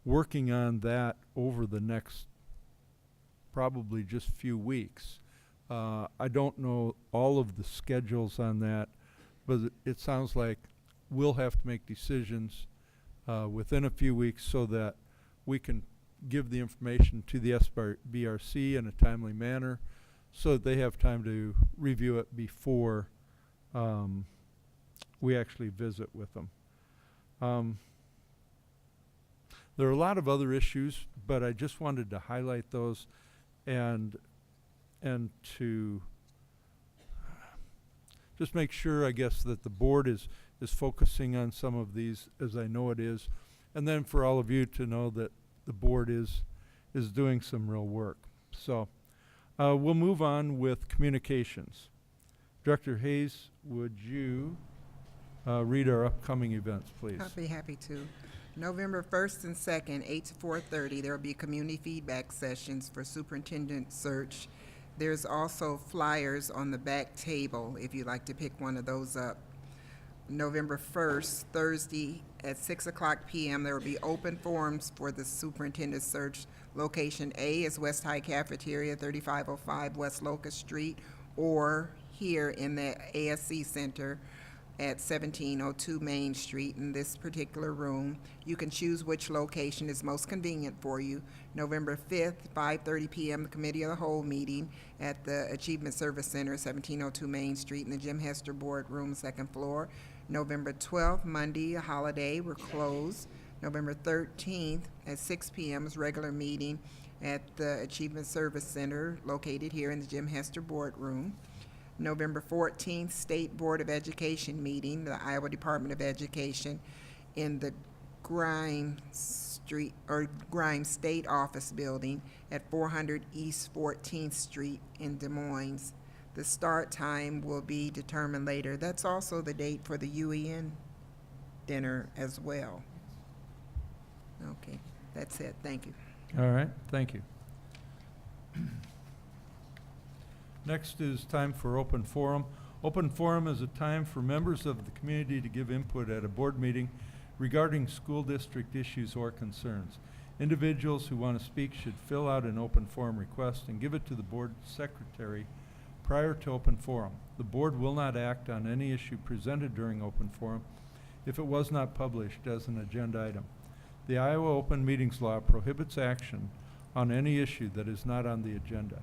working on that over the next probably just few weeks. I don't know all of the schedules on that, but it sounds like we'll have to make decisions within a few weeks so that we can give the information to the SBRC in a timely manner so that they have time to review it before we actually visit with them. There are a lot of other issues, but I just wanted to highlight those and to just make sure, I guess, that the board is focusing on some of these, as I know it is, and then for all of you to know that the board is doing some real work. So we'll move on with communications. Director Hayes, would you read our upcoming events, please? I'd be happy to. November 1st and 2nd, 8 to 4:30, there will be community feedback sessions for superintendent search. There's also flyers on the back table if you'd like to pick one of those up. November 1st, Thursday at 6:00 p.m., there will be open forums for the superintendent search. Location A is West High Cafeteria, 3505 West Locust Street, or here in the ASC Center at 1702 Main Street in this particular room. You can choose which location is most convenient for you. November 5th, 5:30 p.m., the Committee of the Whole meeting at the Achievement Service Center, 1702 Main Street in the Jim Hester Boardroom, 2nd floor. November 12th, Monday, a holiday, we're closed. November 13th at 6 p.m. is regular meeting at the Achievement Service Center located here in the Jim Hester Boardroom. November 14th, State Board of Education meeting, the Iowa Department of Education, in the Grimes State Office Building at 400 East 14th Street in Des Moines. The start time will be determined later. That's also the date for the UEN dinner as well. Okay, that's it. Thank you. All right, thank you. Next is time for open forum. Open forum is a time for members of the community to give input at a board meeting regarding school district issues or concerns. Individuals who want to speak should fill out an open forum request and give it to the board secretary prior to open forum. The board will not act on any issue presented during open forum if it was not published as an agenda item. The Iowa Open Meetings Law prohibits action on any issue that is not on the agenda.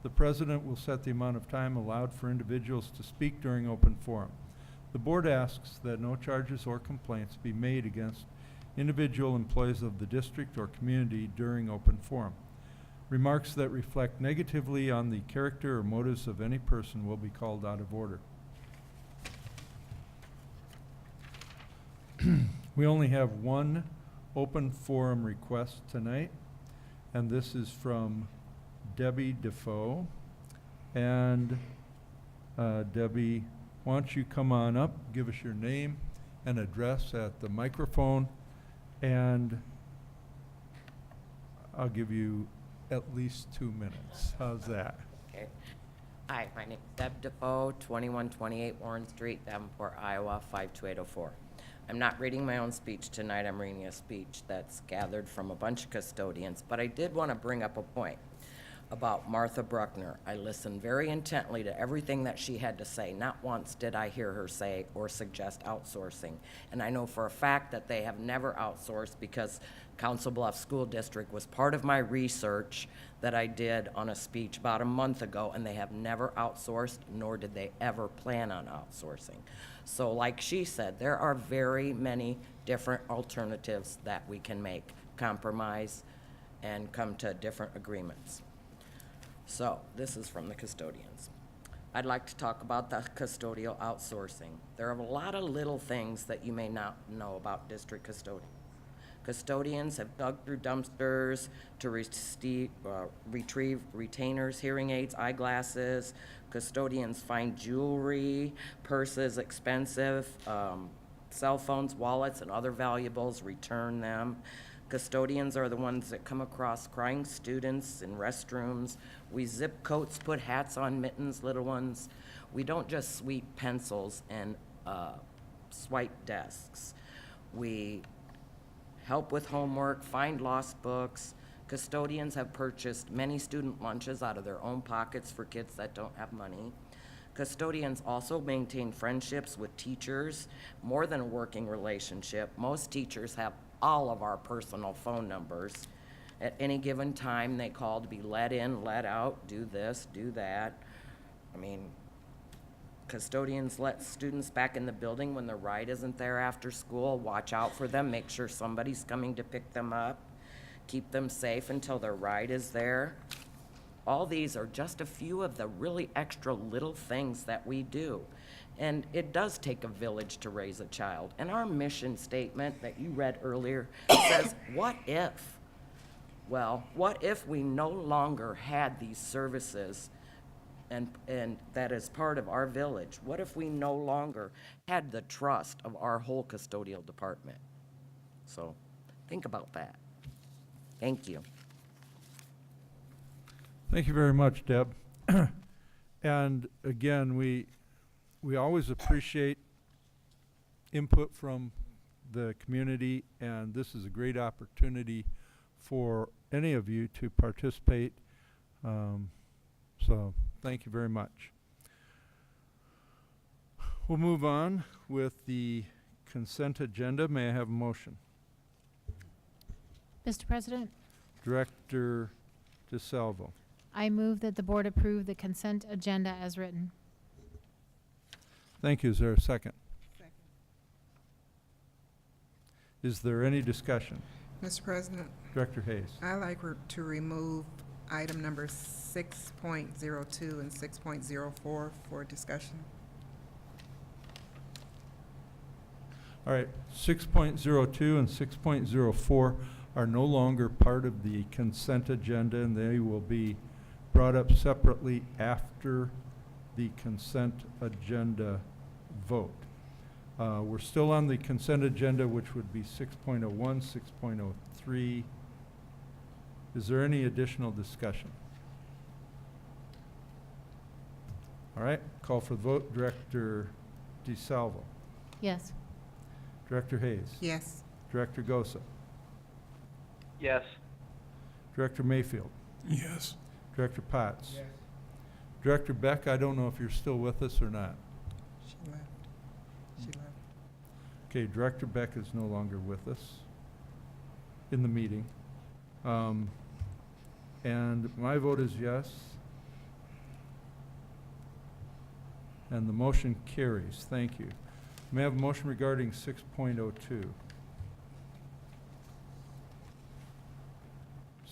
The president will set the amount of time allowed for individuals to speak during open forum. The board asks that no charges or complaints be made against individual employees of the district or community during open forum. Remarks that reflect negatively on the character or motives of any person will be called out of order. We only have one open forum request tonight, and this is from Debbie Defoe. And Debbie, why don't you come on up, give us your name and address at the microphone, and I'll give you at least 2 minutes. How's that? Okay. Hi, my name is Deb Defoe, 2128 Warren Street, Davenport, Iowa, 52804. I'm not reading my own speech tonight. I'm reading a speech that's gathered from a bunch of custodians, but I did want to bring up a point about Martha Bruckner. I listened very intently to everything that she had to say. Not once did I hear her say or suggest outsourcing. And I know for a fact that they have never outsourced because Council Bluffs School District was part of my research that I did on a speech about a month ago, and they have never outsourced, nor did they ever plan on outsourcing. So like she said, there are very many different alternatives that we can make, compromise, and come to different agreements. So this is from the custodians. I'd like to talk about the custodial outsourcing. There are a lot of little things that you may not know about district custodians. Custodians have dug through dumpsters to retrieve retainers, hearing aids, eyeglasses. Custodians find jewelry, purses, expensive, cell phones, wallets, and other valuables, return them. Custodians are the ones that come across crying students in restrooms. We zip coats, put hats on mittens, little ones. We don't just sweep pencils and swipe desks. We help with homework, find lost books. Custodians have purchased many student lunches out of their own pockets for kids that don't have money. Custodians also maintain friendships with teachers, more than a working relationship. Most teachers have all of our personal phone numbers. At any given time, they call to be let in, let out, do this, do that. I mean, custodians let students back in the building when the ride isn't there after school, watch out for them, make sure somebody's coming to pick them up, keep them safe until their ride is there. All these are just a few of the really extra little things that we do. And it does take a village to raise a child. And our mission statement that you read earlier says, what if? Well, what if we no longer had these services and that is part of our village? What if we no longer had the trust of our whole custodial department? So think about that. Thank you. Thank you very much, Deb. And again, we always appreciate input from the community, and this is a great opportunity for any of you to participate. So thank you very much. We'll move on with the consent agenda. May I have a motion? Mr. President, Director DeSalvo. I move that the board approve the consent agenda as written. Thank you. Is there a second? Second. Is there any discussion? Mr. President, Director Hayes. I like to remove item number 6.02 and 6.04 for discussion. All right, 6.02 and 6.04 are no longer part of the consent agenda, and they will be brought up separately after the consent agenda vote. We're still on the consent agenda, which would be 6.01, 6.03. Is there any additional discussion? All right, call for the vote. Director DeSalvo. Yes. Director Hayes. Yes. Director Gosa. Yes. Director Mayfield. Yes. Director Potts. Yes. Director Beck, I don't know if you're still with us or not. She left. She left. Okay, Director Beck is no longer with us in the meeting. And my vote is yes. And the motion carries. Thank you. May I have a motion regarding 6.02?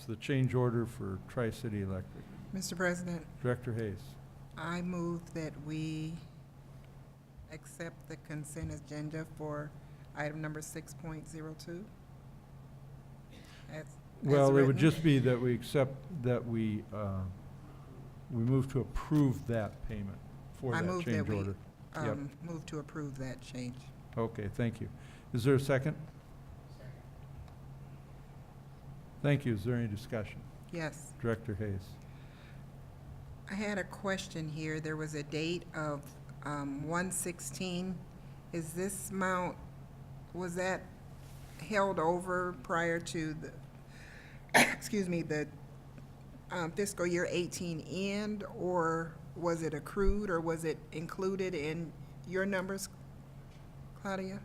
the change order for Tri-City Electric. Mr. President, Director Hayes. I move that we accept the consent agenda for item number 6.02. Well, it would just be that we accept, that we move to approve that payment for I that move change that we order. Yep. move to approve that change. Okay, thank you. Is there a second? Thank you. Is there any discussion? Yes. Director Hayes. I had a question here. There was a date of 1/16. Is this amount, was that held over prior to the, excuse me, the fiscal year 18 end, or was it accrued, or was it included in your numbers, Claudia?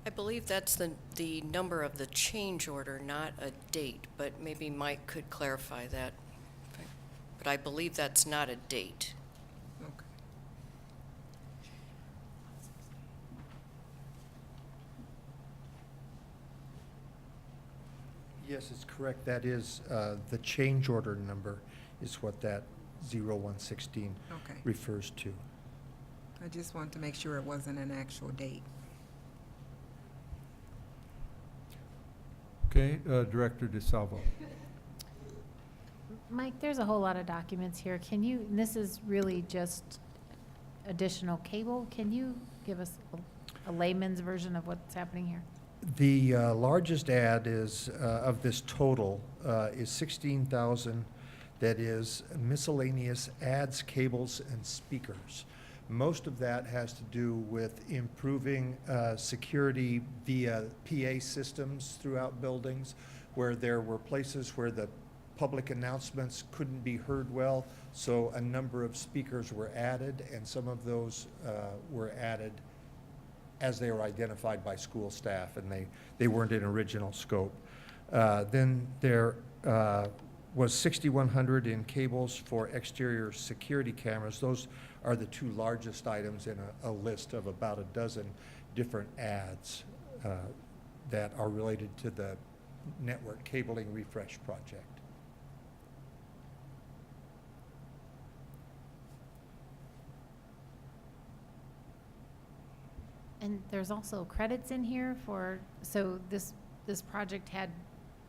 I believe that's the number of the change order, not a date, but maybe Mike could clarify that. But I believe that's not a date. Okay. Yes, it's correct. That is, the change order number is what that 0116 Okay. refers to. I just wanted to make sure it wasn't an actual date. Okay, Director DeSalvo. Mike, there's a whole lot of documents here. Can you, and this is really just additional cable, can you give us a layman's version of what's happening here? The largest ad is, of this total, is 16,000. That is miscellaneous ads, cables, and speakers. Most of that has to do with improving security via PA systems throughout buildings, where there were places where the public announcements couldn't be heard well, so a number of speakers were added, and some of those were added as they were identified by school staff, and they weren't in original scope. Then there was 6,100 in cables for exterior security cameras. Those are the two largest items in a list of about a dozen different ads that are related to the network cabling refresh project. And there's also credits in here for, so this project had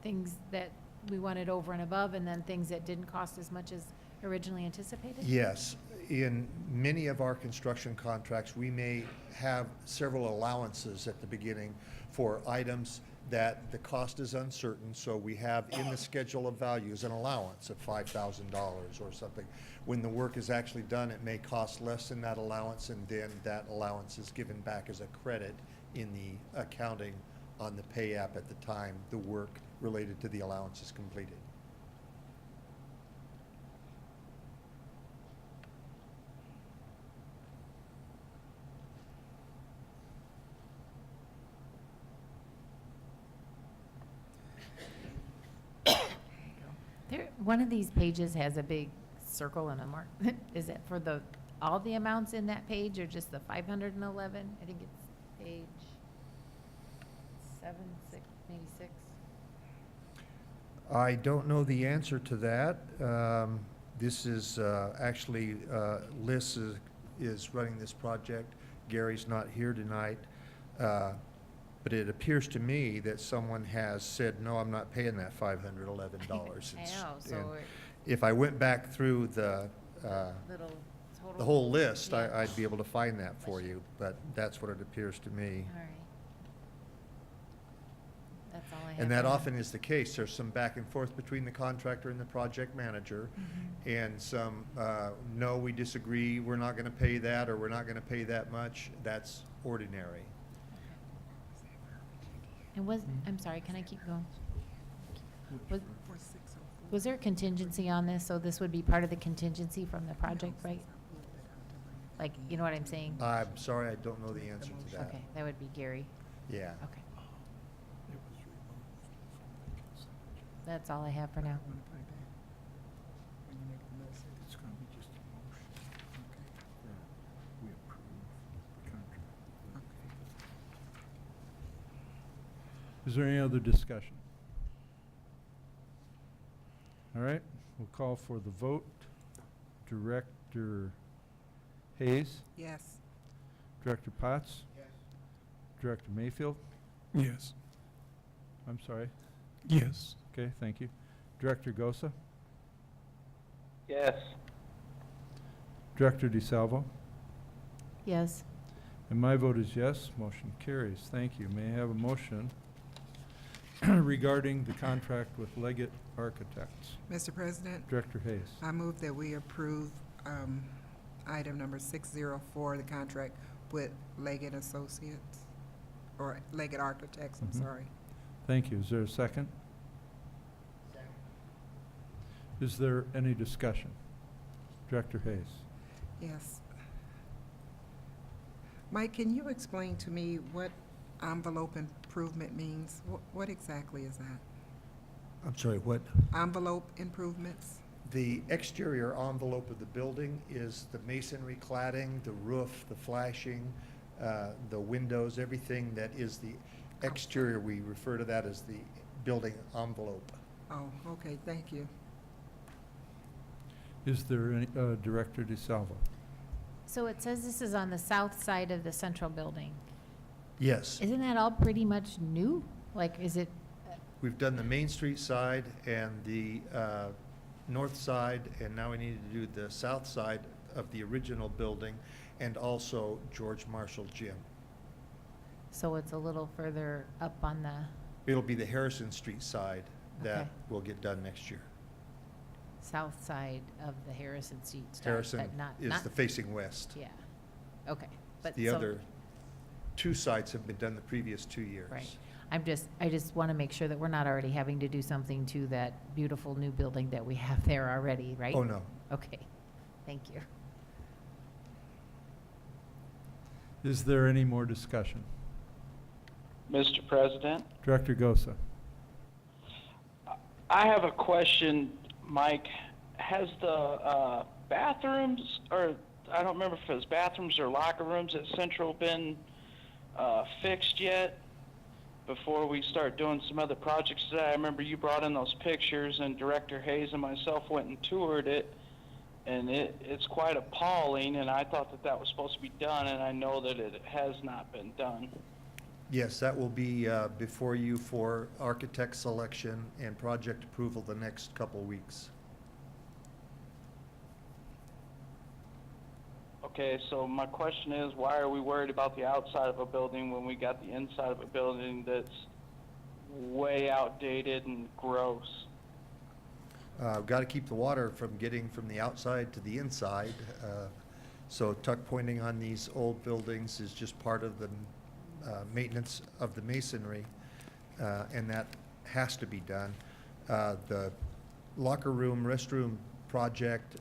things that we wanted over and above, and then things that didn't cost as much as originally anticipated? Yes. In many of our construction contracts, we may have several allowances at the beginning for items that the cost is uncertain, so we have in the schedule of values an allowance of $5,000 or something. When the work is actually done, it may cost less than that allowance, and then that allowance is given back as a credit in the accounting on the pay app at the time the work related to the allowance is completed. One of these pages has a big circle and a mark. Is it for all the amounts in that page, or just the 511? I think it's page 7, 6, maybe 6. I don't know the answer to that. This is actually, Liz is running this project. Gary's not here tonight. But it appears to me that someone has said, no, I'm not paying that $511. I know, so And if I went back through the little total. the whole list, Yeah. I'd be able to find that for you, but that's what it appears to me. All right. That's all I have. And that for now. often is the case. There's some back and forth between the contractor and the project manager, and some, no, we disagree, we're not gonna pay that, or we're not gonna pay that much. That's ordinary. And I'm sorry, can I keep going? Was there a contingency on this, so this would be part of the contingency from the project, right? Like, you know what I'm saying? I'm sorry, I don't know the answer to that. Okay, that would be Gary. Yeah. Okay. That's all I have for now. It's going to be just a motion. We approve the contract. Is there any other discussion? All right, we'll call for the vote. Director Hayes? Yes. Director Potts? Yes. Director Mayfield? Yes. I'm sorry. Yes. Okay, thank you. Director Gosa? Yes. Director DeSalvo? Yes. And my vote is yes. Motion carries. Thank you. May I have a motion regarding the contract with Leggett Architects? Mr. President, Director Hayes. I move that we approve item number 604, the contract with Leggett Associates, or Leggett Architects, I'm Mhm. sorry. Thank you. Is there a second? Second. Is there any discussion? Director Hayes. Yes. Mike, can you explain to me what envelope improvement means? What exactly is that? I'm sorry, what? Envelope improvements? The exterior envelope of the building is the masonry cladding, the roof, the flashing, the windows, everything that is the exterior. We refer to that as the building envelope. Oh, okay, thank you. Is there any, Director DeSalvo? So it says this is on the south side of the central building. Yes. Isn't that all pretty much new? Like, is it, We've done the Main Street side and the north side, and now we need to do the south side of the original building, and also George Marshall Gym. so it's a little further up on the It'll be the Harrison Street side that Okay. will get done next year. south side of the Harrison Street start, Harrison but not, is the facing west. yeah, okay. But The so- other two sites have been done the previous 2 years. Right. I just want to make sure that we're not already having to do something to that beautiful new building that we have there already, right? Oh, no. Okay, thank you. Is there any more discussion? Mr. President, Director Gosa? I have a question, Mike. Has the bathrooms, or I don't remember if it was bathrooms or locker rooms at Central been fixed yet before we start doing some other projects today? I remember you brought in those pictures, and Director Hayes and myself went and toured it, and it's quite appalling, and I thought that that was supposed to be done, and I know that it has not been done. Yes, that will be before you for architect selection and project approval the next couple weeks. Okay, so my question is, why are we worried about the outside of a building when we got the inside of a building that's way outdated and gross? Got to keep the water from getting from the outside to the inside. So tuck pointing on these old buildings is just part of the maintenance of the masonry, and that has to be done. The locker room, restroom project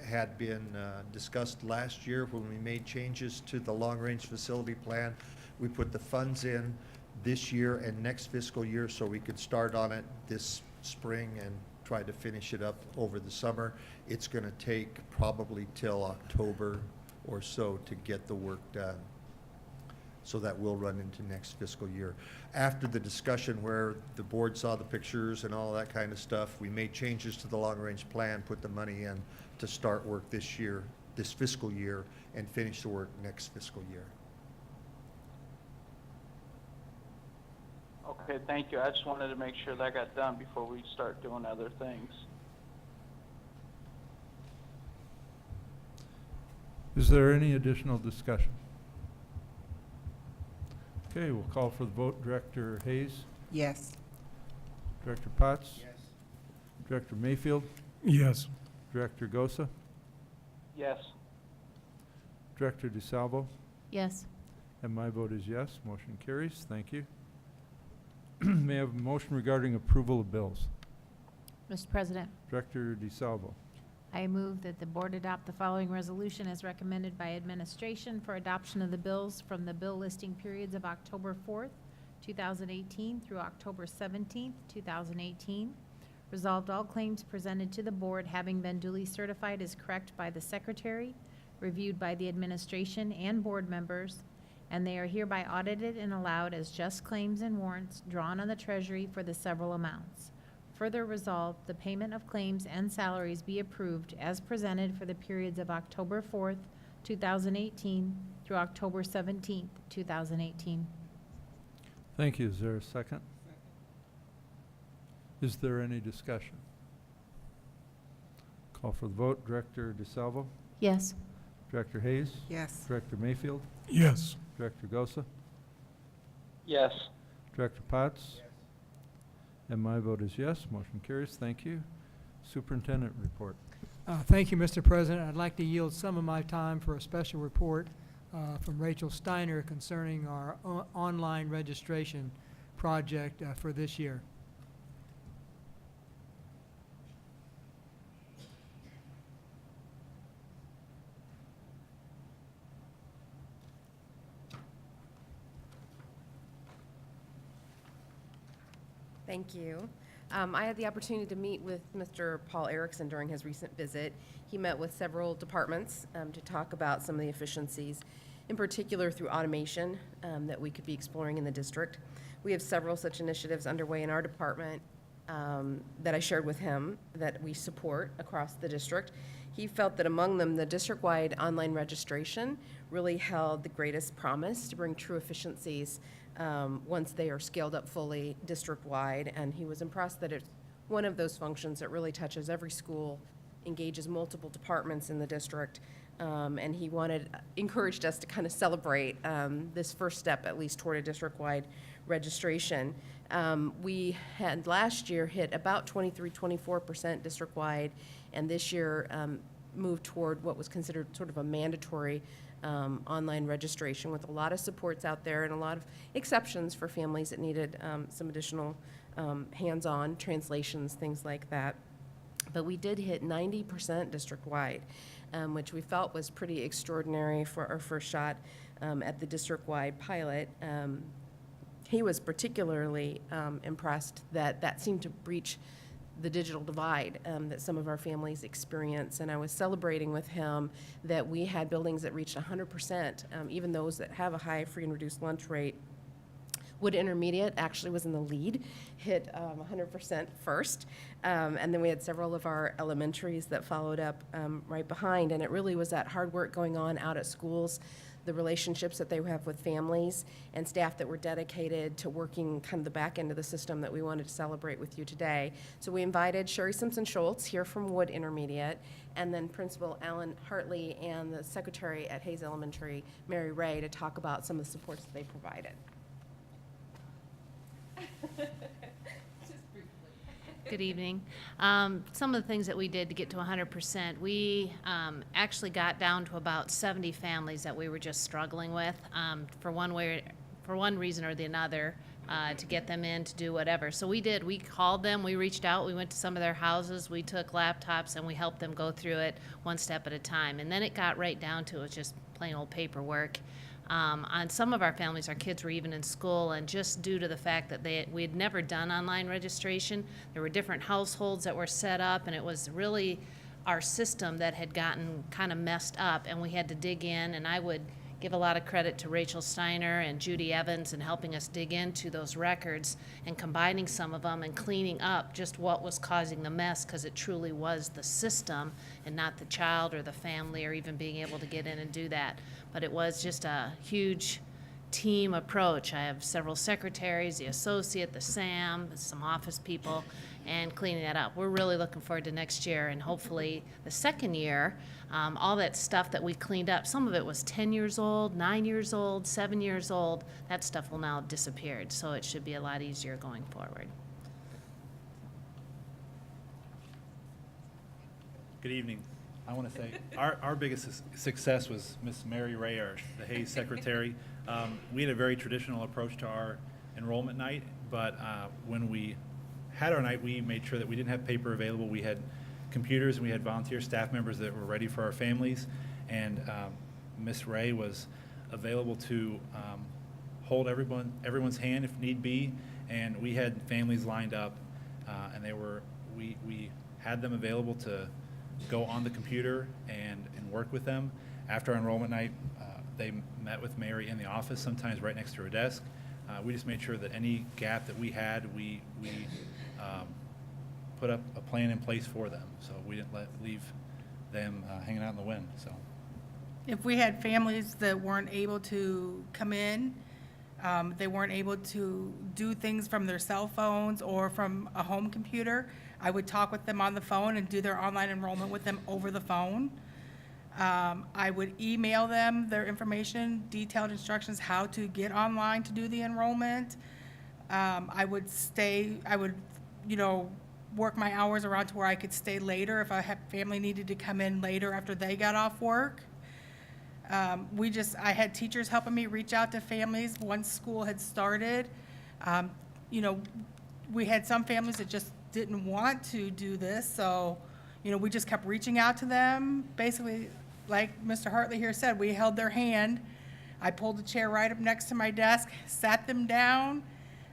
had been discussed last year when we made changes to the long-range facility plan. We put the funds in this year and next fiscal year so we could start on it this spring and try to finish it up over the summer. It's going to take probably till October or so to get the work done. So that will run into next fiscal year. After the discussion where the board saw the pictures and all that kind of stuff, we made changes to the long-range plan, put the money in to start work this year, this fiscal year, and finish the work next fiscal year. Okay, thank you. I just wanted to make sure that got done before we start doing other things. Is there any additional discussion? Okay, we'll call for the vote. Director Hayes? Yes. Director Potts? Yes. Director Mayfield? Yes. Director Gosa? Yes. Director DeSalvo? Yes. And my vote is yes. Motion carries. Thank you. May I have a motion regarding approval of bills? Mr. President, Director DeSalvo? I move that the board adopt the following resolution as recommended by administration for adoption of the bills from the bill listing periods of October 4th, 2018 through October 17th, 2018. Resolved, all claims presented to the board having been duly certified as correct by the secretary, reviewed by the administration and board members, and they are hereby audited and allowed as just claims and warrants drawn on the Treasury for the several amounts. Further resolved, the payment of claims and salaries be approved as presented for the periods of October 4th, 2018 through October 17th, 2018. Thank you. Is there a second? Is there any discussion? Call for the vote. Director DeSalvo? Yes. Director Hayes? Yes. Director Mayfield? Yes. Director Gosa? Yes. Director Potts? And my vote is yes. Motion carries. Thank you. Superintendent report. Thank you, Mr. President. I'd like to yield some of my time for a special report from Rachel Steiner concerning our online registration project for this year. Thank you. I had the opportunity to meet with Mr. Paul Erickson during his recent visit. He met with several departments to talk about some of the efficiencies, in particular through automation that we could be exploring in the district. We have several such initiatives underway in our department that I shared with him that we support across the district. He felt that among them, the district-wide online registration really held the greatest promise to bring true efficiencies once they are scaled up fully district-wide, and he was impressed that it's one of those functions that really touches every school, engages multiple departments in the district, and he encouraged us to kind of celebrate this first step, at least toward a district-wide registration. We had last year hit about 23-24% district-wide, and this year moved toward what was considered sort of a mandatory online registration, with a lot of supports out there and a lot of exceptions for families that needed some additional hands-on translations, things like that. But we did hit 90% district-wide, which we felt was pretty extraordinary for our first shot at the district-wide pilot. He was particularly impressed that that seemed to breach the digital divide that some of our families experience. And I was celebrating with him that we had buildings that reached 100%, even those that have a high free and reduced lunch rate. Wood Intermediate actually was in the lead, hit 100% first. And then we had several of our elementaries that followed up right behind. And it really was that hard work going on out at schools, the relationships that they have with families and staff that were dedicated to working kind of the back end of the system that we wanted to celebrate with you today. So we invited Sherry Simpson-Schultz here from Wood Intermediate, and then Principal Alan Hartley and the Secretary at Hayes Elementary, Mary Ray, to talk about some of the supports that they provided. Good evening. Some of the things that we did to get to 100%, we actually got down to about 70 families that we were just struggling with for one reason or the another to get them in to do whatever. So we called them, we reached out, we went to some of their houses, we took laptops and we helped them go through it one step at a time. And then it got right down to it was just plain old paperwork. On some of our families, our kids were even in school, and just due to the fact that we had never done online registration, there were different households that were set up, and it was really our system that had gotten kind of messed up, and we had to dig in. And I would give a lot of credit to Rachel Steiner and Judy Evans in helping us dig into those records and combining some of them and cleaning up just what was causing the mess, because it truly was the system and not the child or the family or even being able to get in and do that. But it was just a huge team approach. I have several secretaries, the associate, the SAM, some office people, and cleaning that up. We're really looking forward to next year, and hopefully the second year, all that stuff that we cleaned up, some of it was 10 years old, 9 years old, 7 years old, that stuff will now have disappeared, so it should be a lot easier going forward. Good evening. I want to say our biggest success was Miss Mary Ray, the Hayes secretary. We had a very traditional approach to our enrollment night, but when we had our night, we made sure that we didn't have paper available. We had computers and we had volunteer staff members that were ready for our families, and Miss Ray was available to hold everyone's hand if need be, and we had families lined up, and we had them available to go on the computer and work with them. After our enrollment night, They met with Mary in the office, sometimes right next to her desk. We just made sure that any gap that we had, we put up a plan in place for them. So we didn't leave them hanging out in the wind, so. If we had families that weren't able to come in, they weren't able to do things from their cell phones or from a home computer, I would talk with them on the phone and do their online enrollment with them over the phone. I would email them their information, detailed instructions, how to get online to do the enrollment. I would, work my hours around to where I could stay later if family needed to come in later after they got off work. I had teachers helping me reach out to families once school had started. We had some families that just didn't want to do this, so, we just kept reaching out to them. Basically, like Mr. Hartley here said, we held their hand. I pulled a chair right up next to my desk, sat them down.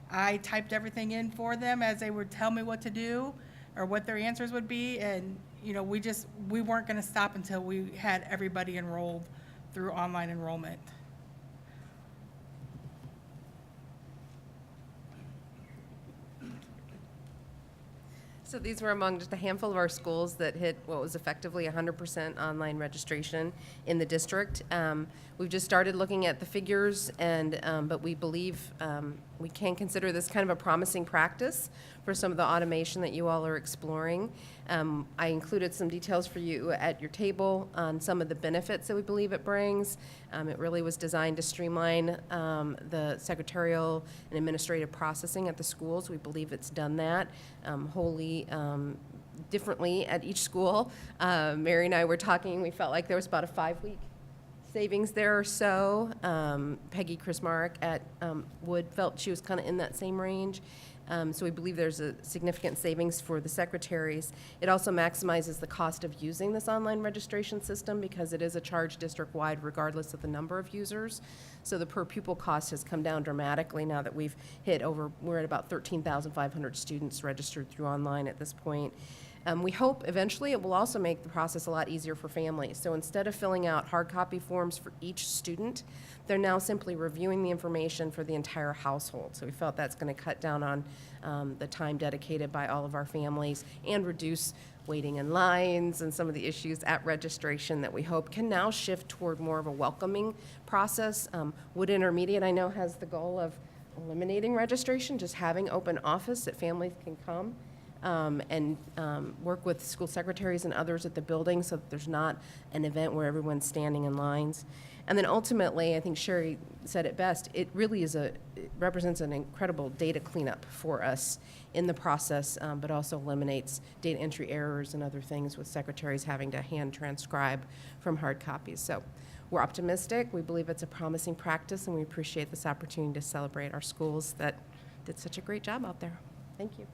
I typed everything in for them as they would tell me what to do or what their answers would be, and, we weren't gonna stop until we had everybody enrolled through online enrollment. So these were among just a handful of our schools that hit what was effectively 100% online registration in the district. We've just started looking at the figures, but we believe we can consider this kind of a promising practice for some of the automation that you all are exploring. I included some details for you at your table on some of the benefits that we believe it brings. It really was designed to streamline the secretarial and administrative processing at the schools. We believe it's done that wholly differently at each school. Mary and I were talking, we felt like there was about a 5-week savings there or so. Peggy Chrismarek at Wood felt she was kind of in that same range. So we believe there's a significant savings for the secretaries. It also maximizes the cost of using this online registration system because it is a charge district-wide regardless of the number of users. So the per pupil cost has come down dramatically now that we're at about 13,500 students registered through online at this point. We hope eventually it will also make the process a lot easier for families. So instead of filling out hard copy forms for each student, they're now simply reviewing the information for the entire household. So we felt that's going to cut down on the time dedicated by all of our families and reduce waiting in lines and some of the issues at registration that we hope can now shift toward more of a welcoming process. Wood Intermediate, I know, has the goal of eliminating registration, just having open office that families can come and work with school secretaries and others at the building so that there's not an event where everyone's standing in lines. And then ultimately, I think Sherry said it best, it really it represents an incredible data cleanup for us in the process, but also eliminates data entry errors and other things with secretaries having to hand transcribe from hard copies. So we're optimistic. We believe it's a promising practice, and we appreciate this opportunity to celebrate our schools that did such a great job out there. Thank you.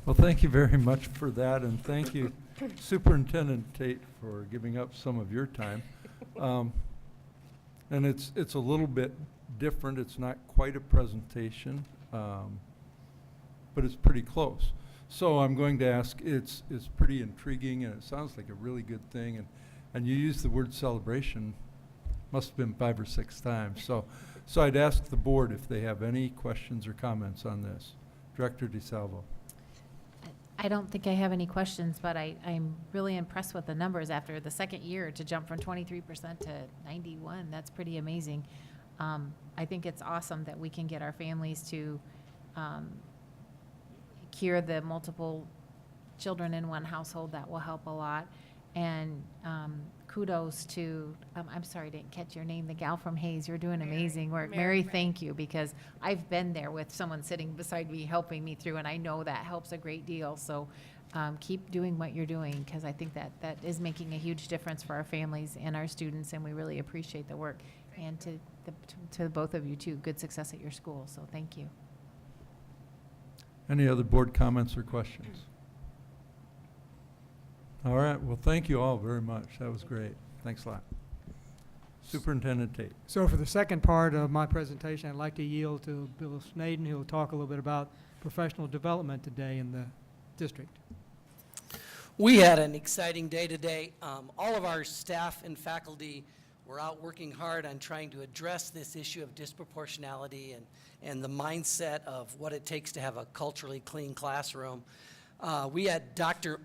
Well, thank you very much for that, and thank you, Superintendent Tate, for giving up some of your time. And it's a little bit different. It's not quite a presentation, but it's pretty close. So I'm going to ask, it's pretty intriguing, and it sounds like a really good thing, and you used the word celebration, must have been 5 or 6 times. So I'd ask the board if they have any questions or comments on this. Director DeSalvo. I don't think I have any questions, but I'm really impressed with the numbers after the second year to jump from 23% to 91. That's pretty amazing. I think it's awesome that we can get our families to cure the multiple children in one household. That will help a lot. And kudos to, I'm sorry, I didn't catch your name, the gal from Hayes. You're doing amazing work. Mary, thank you, because I've been there with someone sitting beside me, helping me through, and I know that helps a great deal. So keep doing what you're doing, because I think that is making a huge difference for our families and our students, and we really appreciate the work. And to both of you, too, good success at your school. So thank you. Any other board comments or questions? All right, well, thank you all very much. That was great. Thanks a lot. Superintendent Tate. So for the second part of my presentation, I'd like to yield to Bill Snaden, who will talk a little bit about professional development today in the district. We had an exciting day today. All of our staff and faculty were We're out working hard on trying to address this issue of disproportionality and the mindset of what it takes to have a culturally clean classroom. We had Dr.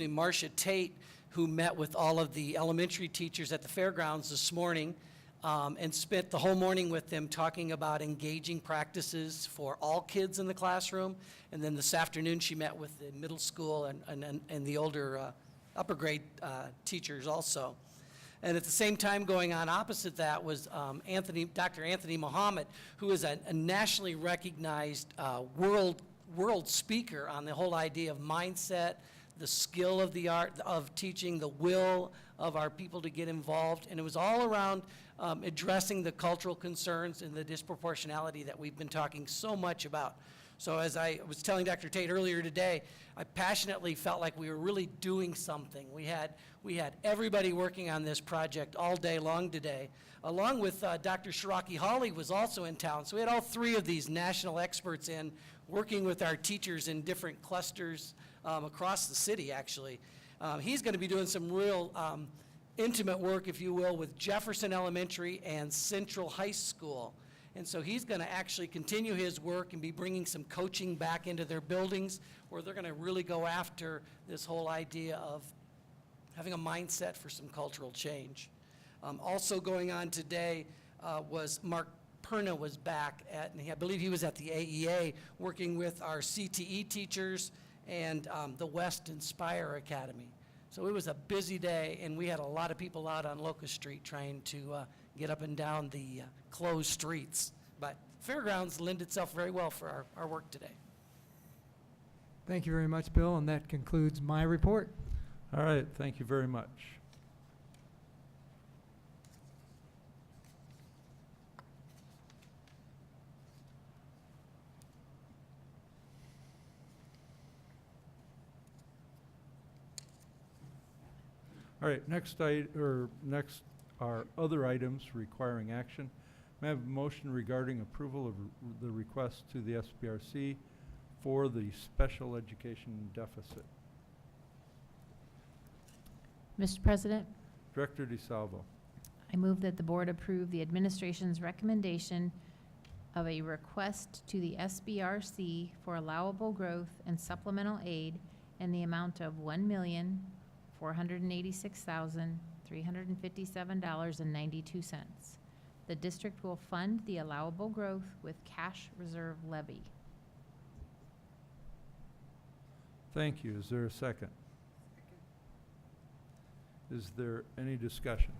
Marcia Tate, who met with all of the elementary teachers at the fairgrounds this morning and spent the whole morning with them talking about engaging practices for all kids in the classroom. And then this afternoon, she met with the middle school and the older upper grade teachers also. And at the same time, going on opposite that was Dr. Anthony Mohammed, who is a nationally recognized world speaker on the whole idea of mindset, the skill of the art of teaching, the will of our people to get involved. And it was all around addressing the cultural concerns and the disproportionality that we've been talking so much about. So as I was telling Dr. Tate earlier today, I passionately felt like we were really doing something. We had everybody working on this project all day long today, along with Dr. Shiraki Hawley was also in town. So we had all three of these national experts in working with our teachers in different clusters across the city, actually. He's going to be doing some real intimate work, if you will, with Jefferson Elementary and Central High School. And so he's going to actually continue his work and be bringing some coaching back into their buildings where they're going to really go after this whole idea of having a mindset for some cultural change. Also going on today was Mark Perna was back and I believe he was at the AEA working with our CTE teachers and the West Inspire Academy. So it was a busy day, and we had a lot of people out on Locust Street trying to get up and down the closed streets. But fairgrounds lend itself very well for our work today. Thank you very much, Bill, and that concludes my report. All right, thank you very much. All right, next are other items requiring action. May I have a motion regarding approval of the request to the SBRC for the special education deficit? Mr. President, Director DeSalvo. I move that the board approve the administration's recommendation of a request to the SBRC for allowable growth and supplemental aid in the amount of $1,486,357.92. The district will fund the allowable growth with cash reserve levy. Thank you. Is there a second? Is there any discussion?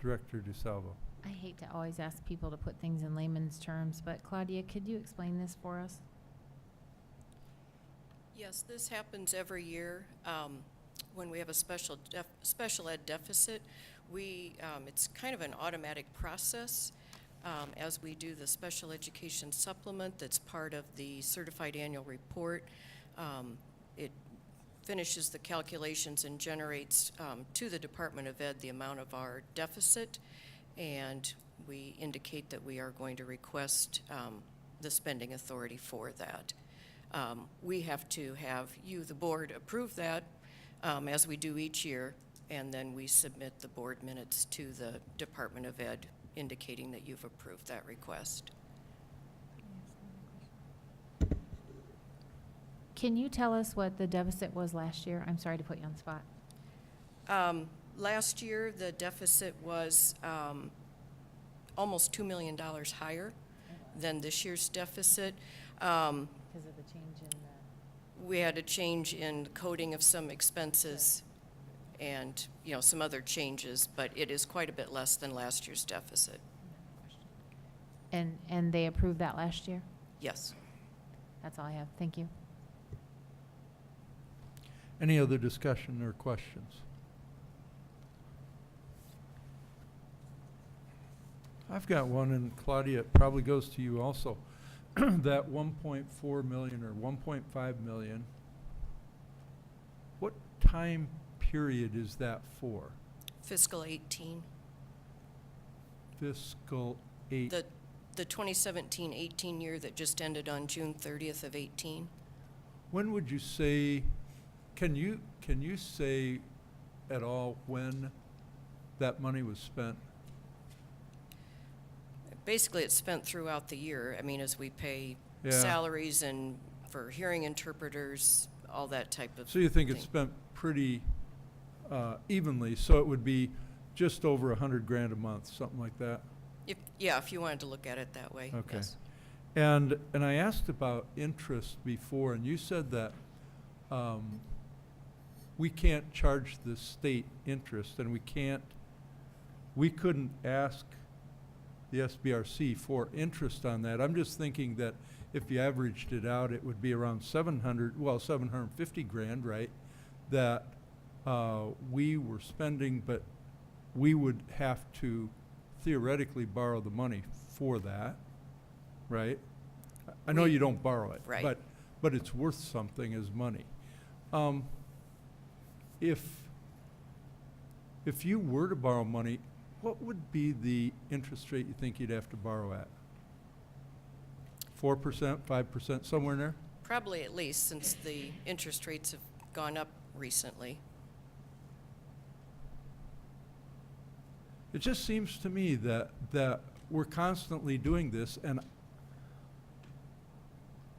Director DeSalvo. I hate to always ask people to put things in layman's terms, but Claudia, could you explain this for us? Yes, this happens every year. When we have a special ed deficit, it's kind of an automatic process. As we do the special education supplement that's part of the certified annual report, it finishes the calculations and generates to the Department of Ed the amount of our deficit, and we indicate that we are going to request the spending authority for that. We have to have you, the board, approve that as we do each year, and then we submit the board minutes to the Department of Ed indicating that you've approved that request. Can you tell us what the deficit was last year? I'm sorry to put you on the spot. Last year, the deficit was almost $2 million higher than this year's deficit. Because of the change in the... We had a change in coding of some expenses and, some other changes, but it is quite a bit less than last year's deficit. And they approved that last year? Yes. That's all I have. Thank you. Any other discussion or questions? I've got one, and Claudia, it probably goes to you also. That 1.4 million or 1.5 million, what time period is that for? Fiscal 18. Fiscal 8. The 2017-18 year that just ended on June 30th of 18. When would you say, can you say at all when that money was spent? Basically, it's spent throughout the year. I mean, as we pay Yeah. salaries and for hearing interpreters, all that type of So you think thing. it's spent pretty evenly, so it would be just over 100 grand a month, something like that? If you wanted to look at it that way, Okay. yes. And I asked about interest before, and you said that we can't charge the state interest, and we couldn't ask the SBRC for interest on that. I'm just thinking that if you averaged it out, it would be around 750 grand, right? That we were spending, but we would have to theoretically borrow the money for that, right? I know you don't borrow it, Right. but it's worth something as money. If you were to borrow money, what would be the interest rate you think you'd have to borrow at? 4%, 5%, somewhere in there? Probably at least, since the interest rates have gone up recently. It just seems to me that we're constantly doing this, and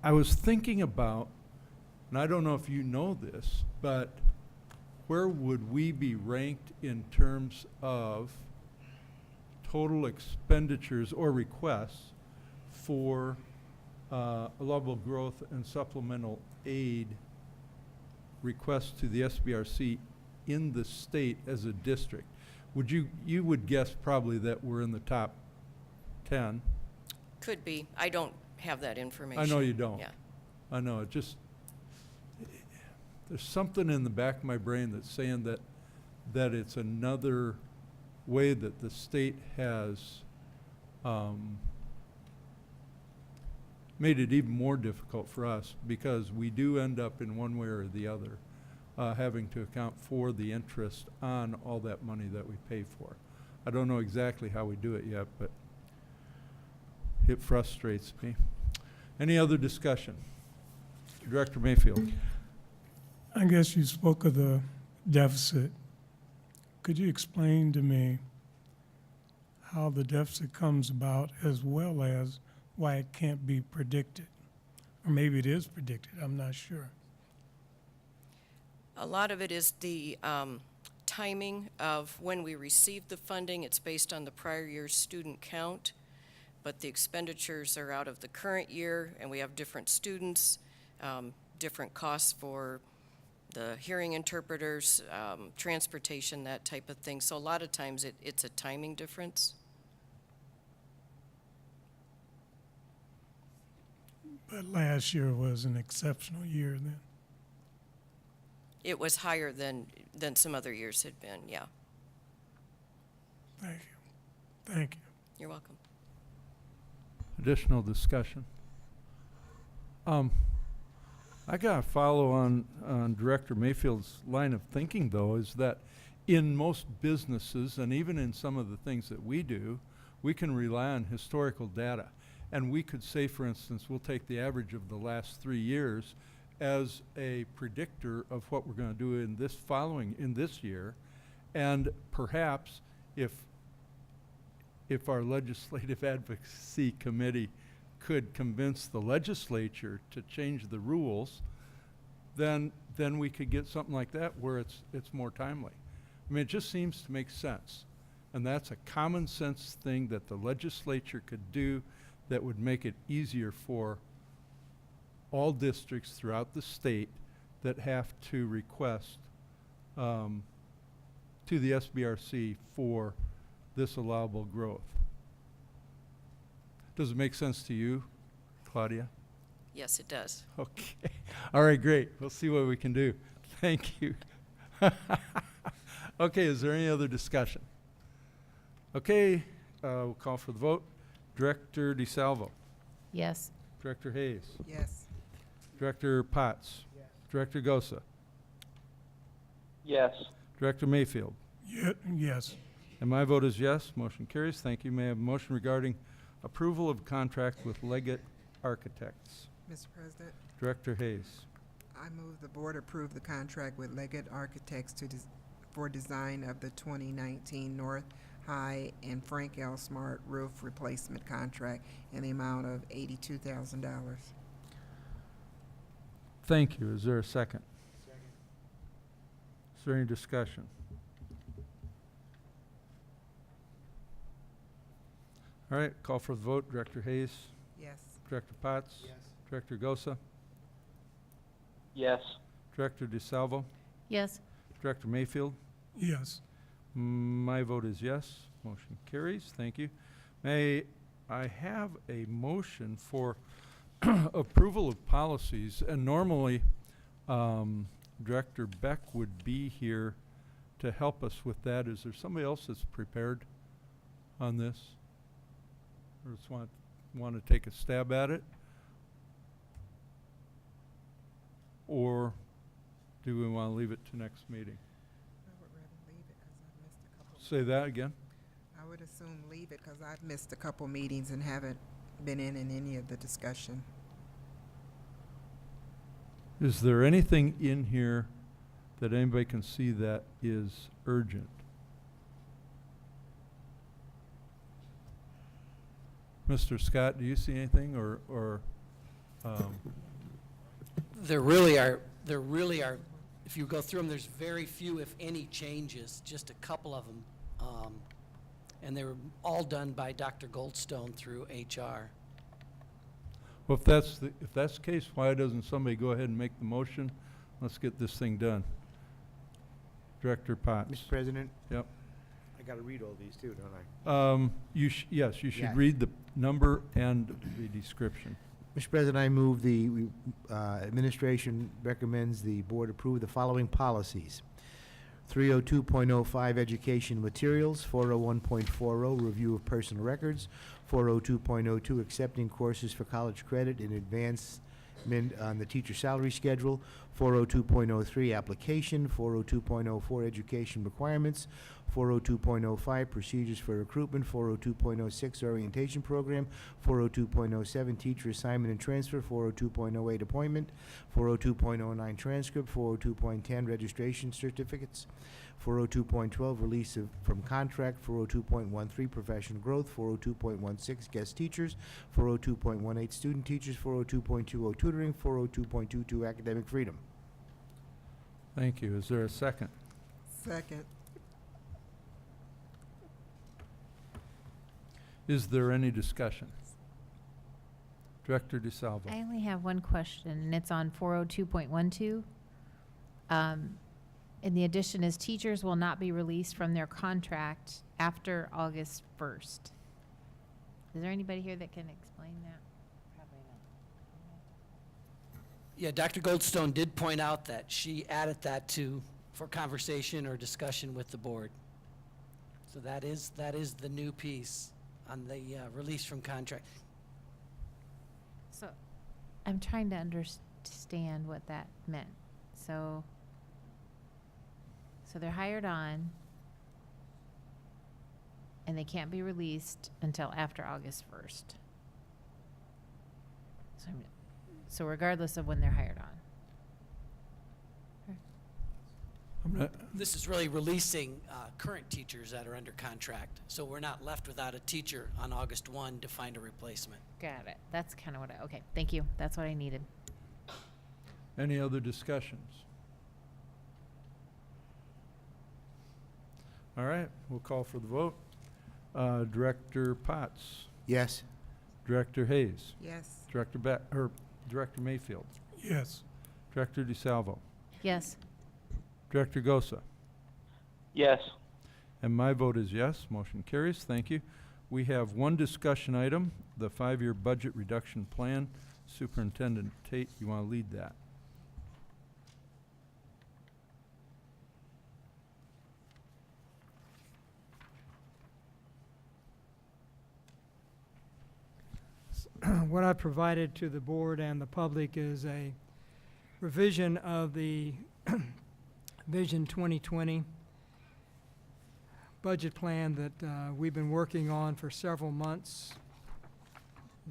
I was thinking about, and I don't know if you know this, but where would we be ranked in terms of total expenditures or requests for allowable growth and supplemental aid requests to the SBRC in the state as a district? You would guess probably that we're in the top 10. Could be. I don't have that information. I know you don't. Yeah. I know, it just, there's something in the back of my brain that's saying that it's another way that the state has made it even more difficult for us, because we do end up in one way or the other having to account for the interest on all that money that we pay for. I don't know exactly how we do it yet, but it frustrates me. Any other discussion? Director Mayfield. I guess you spoke of the deficit. Could you explain to me how the deficit comes about, as well as why it can't be predicted? Or maybe it is predicted, I'm not sure. A lot of it is the timing of when we receive the funding. It's based on the prior year's student count, but the expenditures are out of the current year, and we have different students, different costs for the hearing interpreters, transportation, that type of thing. So a lot of times it's a timing difference. But last year was an exceptional year then. It was higher than some other years had been, yeah. Thank you. Thank you. You're welcome. Additional discussion. I got to follow on Director Mayfield's line of thinking, though, is that in most businesses, and even in some of the things that we do, we can rely on historical data. And we could say, for instance, we'll take the average of the last 3 years as a predictor of what we're going to do in this year. And perhaps if our legislative advocacy committee could convince the legislature to change the rules, then we could get something like that where it's more timely. I mean, it just seems to make sense. And that's a common sense thing that the legislature could do that would make it easier for all districts throughout the state that have to request to the SBRC for this allowable growth. Does it make sense to you, Claudia? Yes, it does. Okay. All right, great. We'll see what we can do. Thank you. Okay, is there any other discussion? Okay, we'll call for the vote. Director DeSalvo. Yes. Director Hayes. Yes. Director Potts. Yes. Director Gosa. Yes. Director Mayfield. Yes. And my vote is yes. Motion carries. Thank you. May I have a motion regarding approval of contract with Leggett Architects? Mr. President, Director Hayes. I move the board approve the contract with Leggett Architects for design of the 2019 North High and Frank L. Smart roof replacement contract in the amount of $82,000. Thank you. Is there a second? Is there any discussion? All right, call for the vote. Director Hayes? Yes. Director Potts? Yes. Director Gosa? Yes. Director DeSalvo? Yes. Director Mayfield? Yes. My vote is yes. Motion carries. Thank you. May I have a motion for approval of policies? And normally, Director Beck would be here to help us with that. Is there somebody else that's prepared on this? Or just want to take a stab at it? Or do we want to leave it to next meeting? I would rather leave it because I've missed a couple. Say that again? I would assume leave it because I've missed a couple meetings and haven't been in any of the discussion. Is there anything in here that anybody can see that is urgent? Mr. Scott, do you see anything or There really are, if you go through them, there's very few, if any, changes, just a couple of them. And they were all done by Dr. Goldstone through HR. well, if that's the case, why doesn't somebody go ahead and make the motion? Let's get this thing done. Director Potts. Mr. President? Yep. I gotta read all these too, don't I? Yes, you should Yeah. read the number and the description. Mr. President, I move the administration recommends the board approve the following policies. 302.05 education materials, 401.40 review of personal records, 402.02 accepting courses for college credit in advancement on the teacher salary schedule, 402.03 application, 402.04 education requirements, 402.05 procedures for recruitment, 402.06 orientation program, 402.07 teacher assignment and transfer, 402.08 appointment, 402.09 transcript, 402.10 registration certificates, 402.12 release from contract, 402.13 professional growth, 402.16 guest teachers, 402.18 student teachers, 402.20 tutoring, 402.22 academic freedom. Thank you. Is there a second? Second. Is there any discussion? Director DeSalvo. I only have one question, and it's on 402.12. And the addition is teachers will not be released from their contract after August 1st. Is there anybody here that can explain that? Probably not. Yeah, Dr. Goldstone did point out that she added that for conversation or discussion with the board. So that is the new piece on the release from contract. So I'm trying to understand what that meant. So they're hired on, and they can't be released until after August 1st. So regardless of when they're hired on. This is really releasing current teachers that are under contract. So we're not left without a teacher on August 1 to find a replacement. Got it. That's kind of what okay, thank you. That's what I needed. Any other discussions? All right, we'll call for the vote. Director Potts. Yes. Director Hayes. Yes. Director Director Mayfield. Yes. Director DeSalvo. Yes. Director Gosa. Yes. And my vote is yes. Motion carries. Thank you. We have one discussion item, the 5-year budget reduction plan. Superintendent Tate, you want to lead that? What I've provided to the board and the public is a revision of the Vision 2020 budget plan that we've been working on for several months.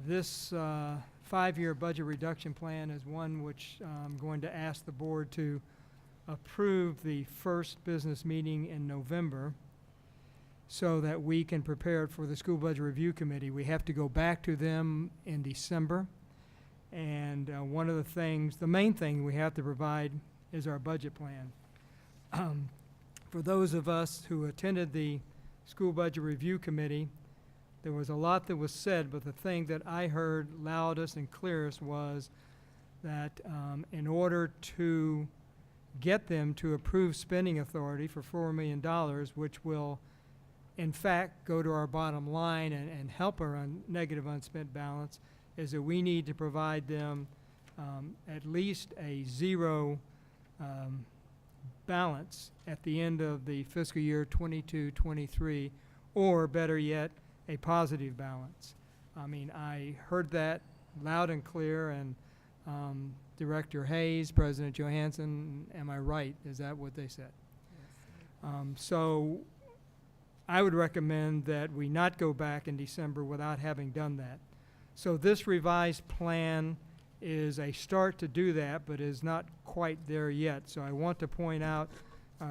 This 5-year budget reduction plan is one which I'm going to ask the board to approve the first business meeting in November so that we can prepare it for the School Budget Review Committee. We have to go back to them in December. And one of the things, the main thing we have to provide is our budget plan. For those of us who attended the School Budget Review Committee, there was a lot that was said, but the thing that I heard loudest and clearest was that in order to get them to approve spending authority for $4 million, which will in fact go to our bottom line and help our negative unspent balance, is that we need to provide them at least a zero balance at the end of the fiscal year 22-23, or better yet, a positive balance. I mean, I heard that loud and clear, and Director Hayes, President Johansson, am I right? Is that what they said? So I would recommend that we not go back in December without having done that. So this revised plan is a start to do that, but is not quite there yet. So I want to point out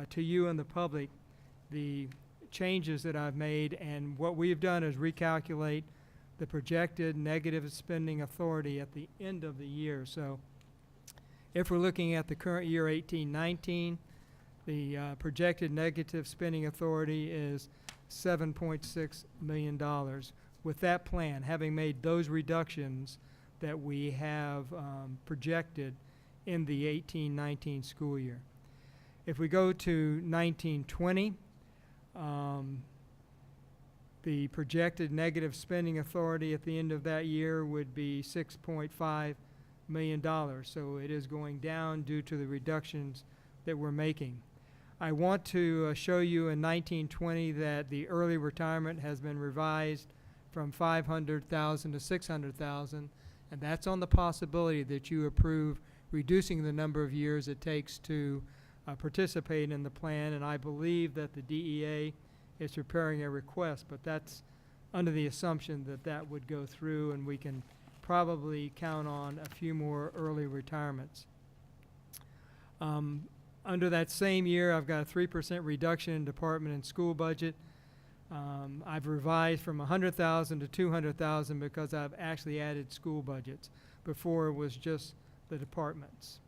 to you and the public the changes that I've made, and what we've done is recalculate the projected negative spending authority at the end of the year. So if we're looking at the current year 18-19, the projected negative spending authority is $7.6 million. With that plan, having made those reductions that we have projected in the 18-19 school year. If we go to 19-20, the projected negative spending authority at the end of that year would be $6.5 million. So it is going down due to the reductions that we're making. I want to show you in 19-20 that the early retirement has been revised from $500,000 to $600,000, and that's on the possibility that you approve reducing the number of years it takes to participate in the plan. And I believe that the DEA is preparing a request, but that's under the assumption that that would go through, and we can probably count on a few more early retirements. Under that same year, I've got a 3% reduction in department and school budget. I've revised from $100,000 to $200,000 because I've actually added school budgets. Before it was just the departments.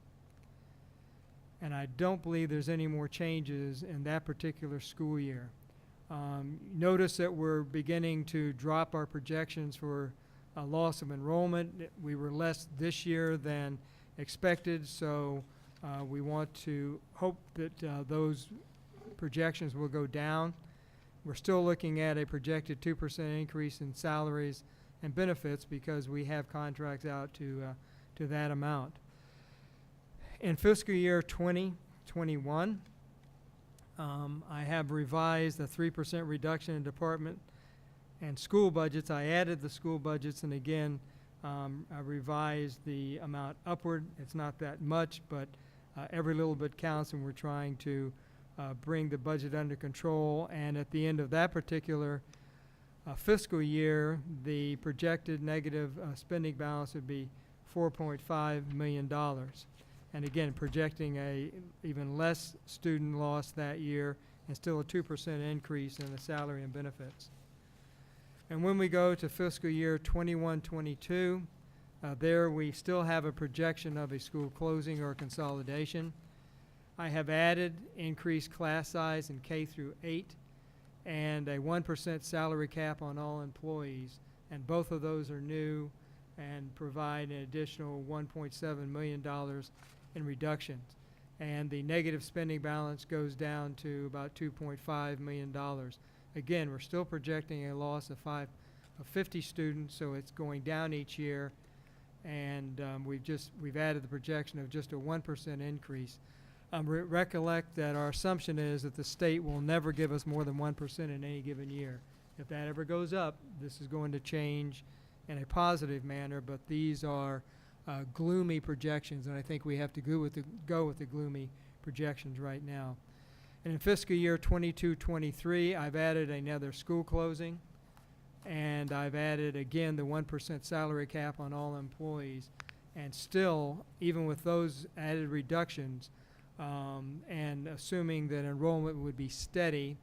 And I don't believe there's any more changes in that particular school year. Notice that we're beginning to drop our projections for a loss of enrollment. We were less this year than expected, so we want to hope that those projections will go down. We're still looking at a projected 2% increase in salaries and benefits because we have contracts out to that amount. In fiscal year 2021, I have revised a 3% reduction in department and school budgets. I added the school budgets, and again, I revised the amount upward. It's not that much, but every little bit counts, and we're trying to bring the budget under control. And at the end of that particular fiscal year, the projected negative spending balance would be $4.5 million. And again, projecting a even less student loss that year and still a 2% increase in the salary and benefits. And when we go to fiscal year 21-22, there we still have a projection of a school closing or consolidation. I have added increased class size in K through 8 and a 1% salary cap on all employees. And both of those are new and provide an additional $1.7 million in reductions. And the negative spending balance goes down to about $2.5 million. Again, we're still projecting a loss of 50 students, so it's going down each year. And we've added the projection of just a 1% increase. Recollect that our assumption is that the state will never give us more than 1% in any given year. If that ever goes up, this is going to change in a positive manner, but these are gloomy projections, and I think we have to go with the gloomy projections right now. And in fiscal year 22-23, I've added another school closing, and I've added again the 1% salary cap on all employees. And still, even with those added reductions, and assuming that enrollment would be steady,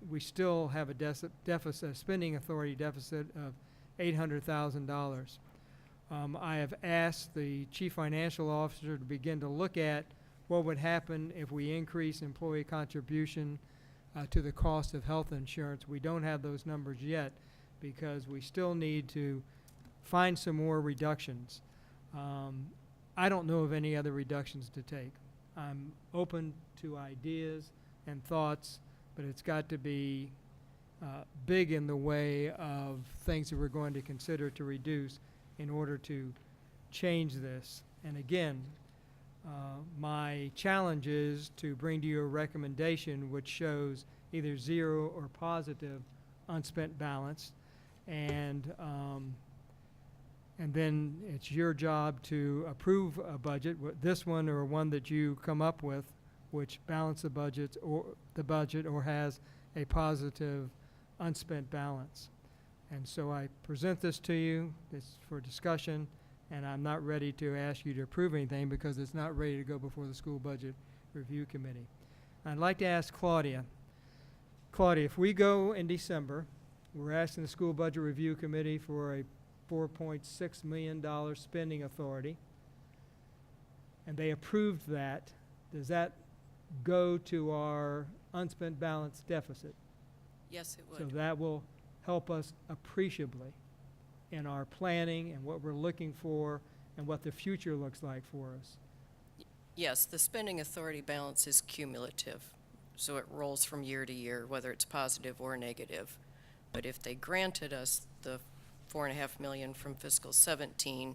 we still have a deficit, spending authority deficit of $800,000. I have asked the chief financial officer to begin to look at what would happen if we increase employee contribution to the cost of health insurance. We don't have those numbers yet because we still need to find some more reductions. I don't know of any other reductions to take. I'm open to ideas and thoughts, but it's got to be big in the way of things that we're going to consider to reduce in order to change this. And again, my challenge is to bring to you a recommendation which shows either zero or positive unspent balance, and then it's your job to approve a budget, this one or one that you come up with, which balance the budget or has a positive unspent balance. And so I present this to you. It's for discussion, and I'm not ready to ask you to approve anything because it's not ready to go before the School Budget Review Committee. I'd like to ask Claudia. Claudia, if we go in December, we're asking the School Budget Review Committee for a $4.6 million spending authority, and they approved that. Does that go to our unspent balance deficit? Yes, it would. So that will help us appreciably in our planning and what we're looking for and what the future looks like for us. Yes, the spending authority balance is cumulative, so it rolls from year to year, whether it's positive or negative. But if they granted us the $4.5 million from fiscal 17,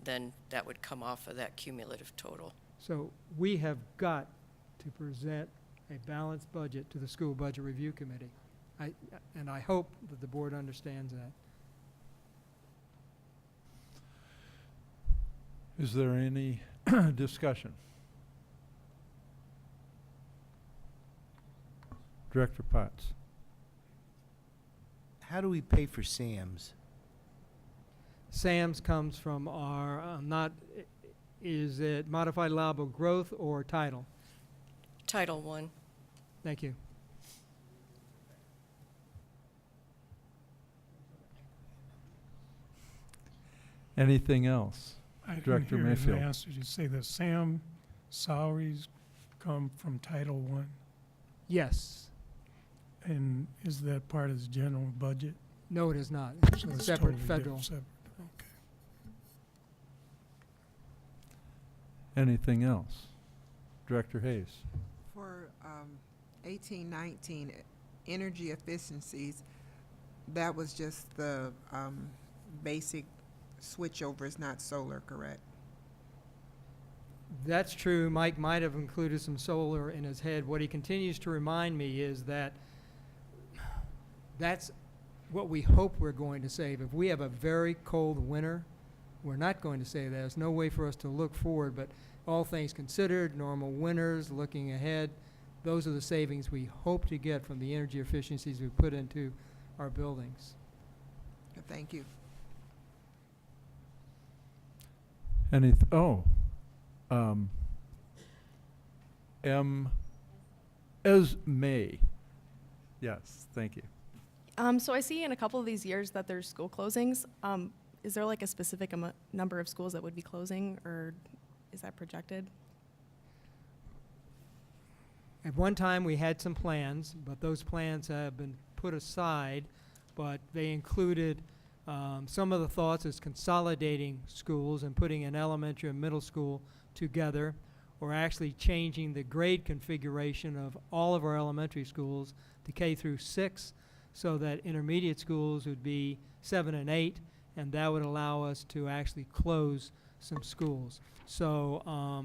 then that would come off of that cumulative total. So we have got to present a balanced budget to the School Budget Review Committee. And I hope that the board understands that. Is there any discussion? Director Potts. How do we pay for SAMs? SAMs comes from our, is it modified allowable growth or title? Title I. Thank you. Anything else? I didn't Director hear Mayfield. uh, the answer. You say the SAM salaries come from Title I, Yes. and is that part of the general budget? No, it is not. So It's it's separate totally federal. different, okay. Anything else? Director Hayes. For 1819, energy efficiencies, that was just the basic switchover, is not solar, correct? That's true. Mike might have included some solar in his head. What he continues to remind me is that that's what we hope we're going to save. If we have a very cold winter, we're not going to save that. There's no way for us to look forward, but all things considered, normal winters, looking ahead, those are the savings we hope to get from the energy efficiencies we put into our buildings. Thank you. May. Yes, thank you. So I see in a couple of these years that there's school closings. Is there like a specific number of schools that would be closing, or is that projected? At one time, we had some plans, but those plans have been put aside, but they included some of the thoughts as consolidating schools and putting an elementary and middle school together, or actually changing the grade configuration of all of our elementary schools to K through 6, so that intermediate schools would be 7 and 8, and that would allow us to actually close some schools. So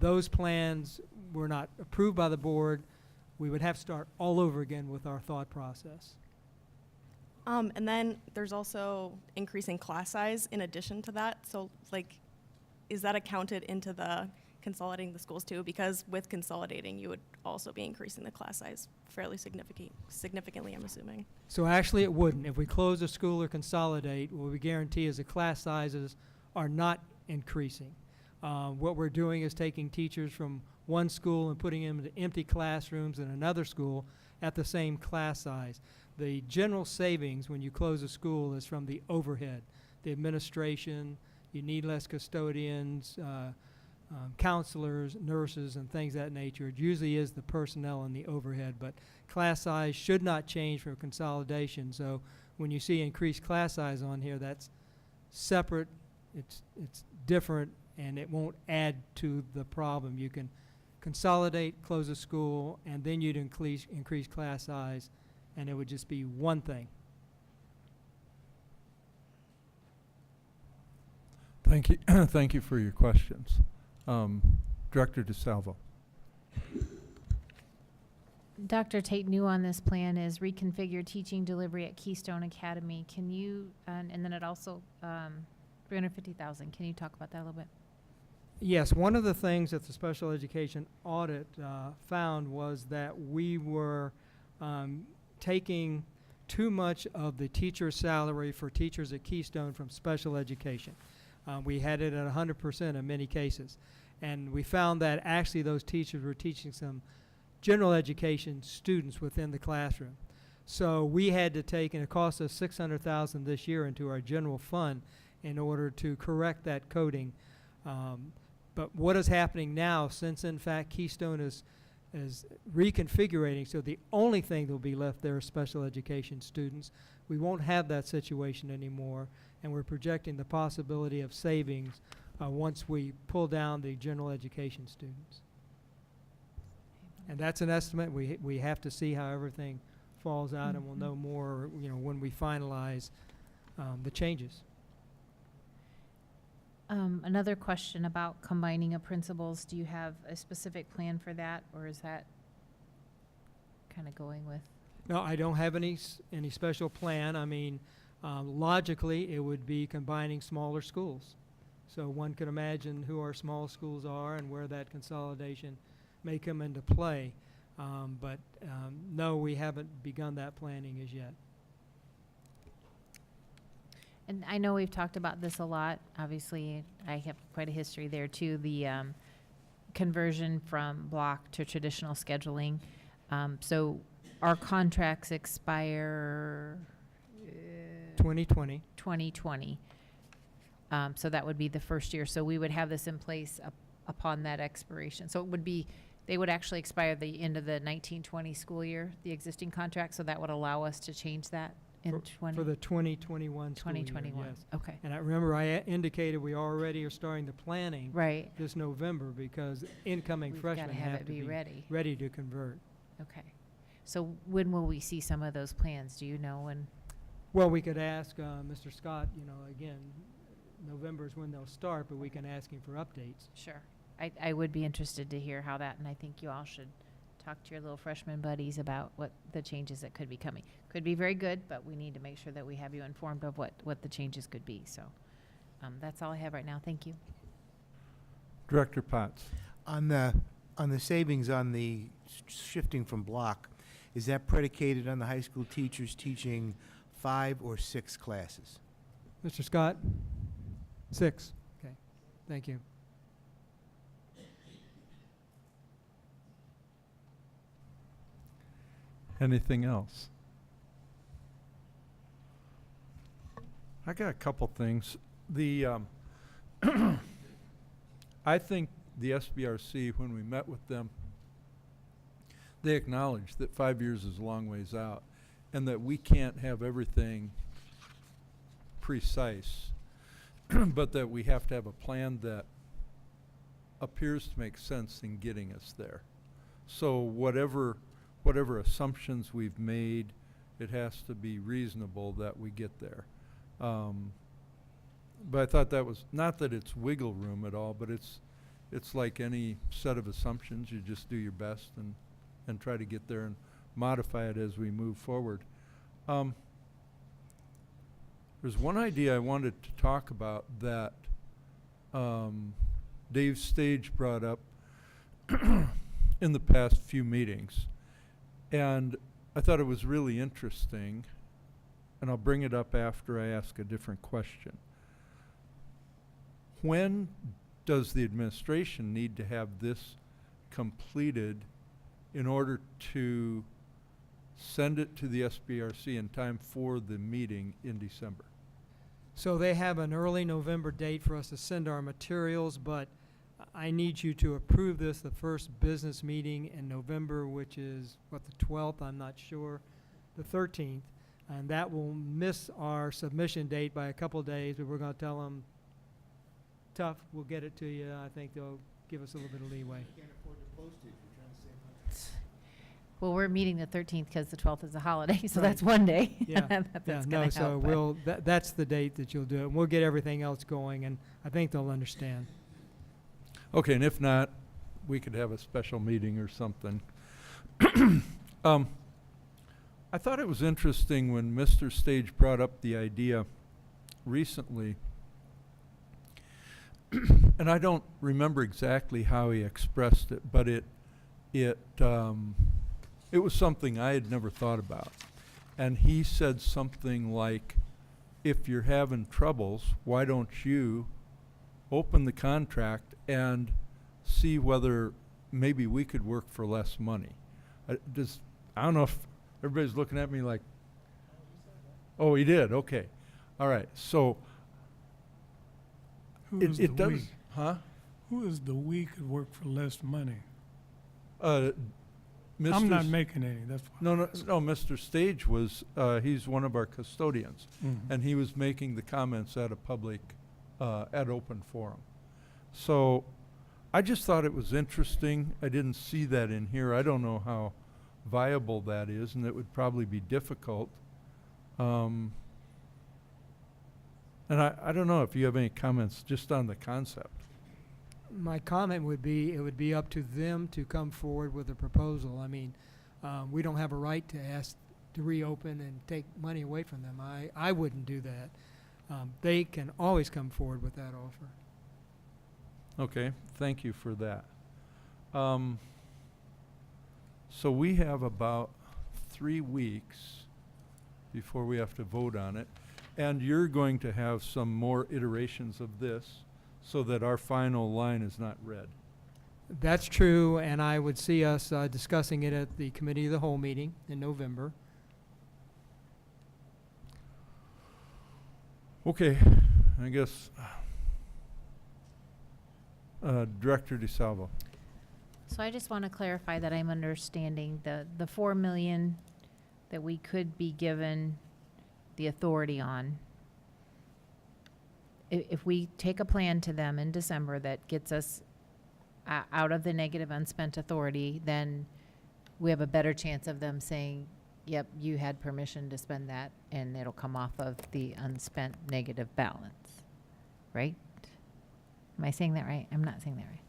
those plans were not approved by the board. We would have to start all over again with our thought process. And then there's also increasing class size in addition to that. So like, is that accounted into the consolidating the schools too? Because with consolidating, you would also be increasing the class size fairly significantly, I'm assuming. So actually it wouldn't. If we close a school or consolidate, what we guarantee is the class sizes are not increasing. What we're doing is taking teachers from one school and putting them into empty classrooms in another school at the same class size. The general savings when you close a school is from the overhead, the administration. You need less custodians, counselors, nurses, and things of that nature. It usually is the personnel and the overhead, but class size should not change for consolidation. So when you see increased class size on here, that's separate, it's different, and it won't add to the problem. You can consolidate, close a school, and then you'd increase class size, and it would just be one thing. Thank you. Thank you for your questions. Director DeSalvo. Dr. Tate, new on this plan is reconfigure teaching delivery at Keystone Academy. Can you, and then it also, 350,000. Can you talk about that a little bit? Yes, one of the things that the special education audit found was that we were taking too much of the teacher salary for teachers at Keystone from special education. We had it at 100% in many cases. And we found that actually those teachers were teaching some general education students within the classroom. So we had to take, and it cost us $600,000 this year into our general fund in order to correct that coding. But what is happening now, since in fact Keystone is reconfiguring, so the only thing that will be left there is special education students, we won't have that situation anymore, and we're projecting the possibility of savings once we pull down the general education students. And that's an estimate. We have to see how everything falls out, and we'll know more, when we finalize the changes. Another question about combining of principals. Do you have a specific plan for that, or is that kind of going with? No, I don't have any special plan. I mean, logically, it would be combining smaller schools. So one could imagine who our small schools are and where that consolidation may come into play. But no, we haven't begun that planning as yet. And I know we've talked about this a lot. Obviously, I have quite a history there too. The conversion from block to traditional scheduling. So our contracts expire 2020. 2020. So that would be the first year. So we would have this in place upon that expiration. So it would be, they would actually expire the end of the 1920 school year, the existing contract. So that would allow us to change that in For the 2021 school year, 2021. yes. Okay. And I remember I indicated we already are starting the planning Right. this November because incoming We've gotta freshmen have have it to be be ready. ready to convert. Okay. So when will we see some of those plans? Do you know when? Well, we could ask Mr. Scott, again, November is when they'll start, but we can ask him for updates. Sure. I would be interested to hear how that, and I think you all should talk to your little freshman buddies about what the changes that could be coming. Could be very good, but we need to make sure that we have you informed of what the changes could be. So that's all I have right now. Thank you. Director Potts. On the savings on the shifting from block, is that predicated on the high school teachers teaching 5 or 6 classes? Mr. Scott? 6. Okay. Thank you. Anything else? I got a couple things. I think the SBRC, when we met with them, they acknowledged that 5 years is a long ways out and that we can't have everything precise, but that we have to have a plan that appears to make sense in getting us there. So whatever assumptions we've made, it has to be reasonable that we get there. But I thought that was, not that it's wiggle room at all, but it's like any set of assumptions. You just do your best and try to get there and modify it as we move forward. There's one idea I wanted to talk about that Dave Stage brought up in the past few meetings. And I thought it was really interesting, and I'll bring it up after I ask a different question. When does the administration need to have this completed in order to send it to the SBRC in time for the meeting in December? So they have an early November date for us to send our materials, but I need you to approve this the first business meeting in November, which is, what, the 12th? I'm not sure. The 13th. And that will miss our submission date by a couple of days, but we're going to tell them, tough, we'll get it to you. I think they'll give us a little bit of leeway. Well, we're meeting the 13th because the 12th is a holiday, so Right. that's one day. Yeah, That's yeah, gonna no, so help, but- that's the date that you'll do it. And we'll get everything else going, and I think they'll understand. Okay, and if not, we could have a special meeting or something. I thought it was interesting when Mr. Stage brought up the idea recently, and I don't remember exactly how he expressed it, but it was something I had never thought about. And he said something like, if you're having troubles, why don't you open the contract and see whether maybe we could work for less money? I don't know if everybody's looking at me like, oh, he did, okay. All right, so Who is the it does, we? huh? Who is the we could work for less money? Mr. I'm not S- making any, that's why. No, Mr. Stage was, he's one of our custodians, Mhm. and he was making the comments at a public, at open forum. So I just thought it was interesting. I didn't see that in here. I don't know how viable that is, and it would probably be difficult. And I don't know if you have any comments just on the concept. My comment would be, it would be up to them to come forward with a proposal. I mean, we don't have a right to ask to reopen and take money away from them. I wouldn't do that. They can always come forward with that offer. Okay, thank you for that. So we have about 3 weeks before we have to vote on it. And you're going to have some more iterations of this so that our final line is not read. That's true, and I would see us discussing it at the Committee of the Whole meeting in November. Okay, I guess, Director DeSalvo. So I just want to clarify that I'm understanding the 4 million that we could be given the authority on. If we take a plan to them in December that gets us out of the negative unspent authority, then we have a better chance of them saying, yep, you had permission to spend that, and it'll come off of the unspent negative balance, right? Am I saying that right? I'm not saying that right.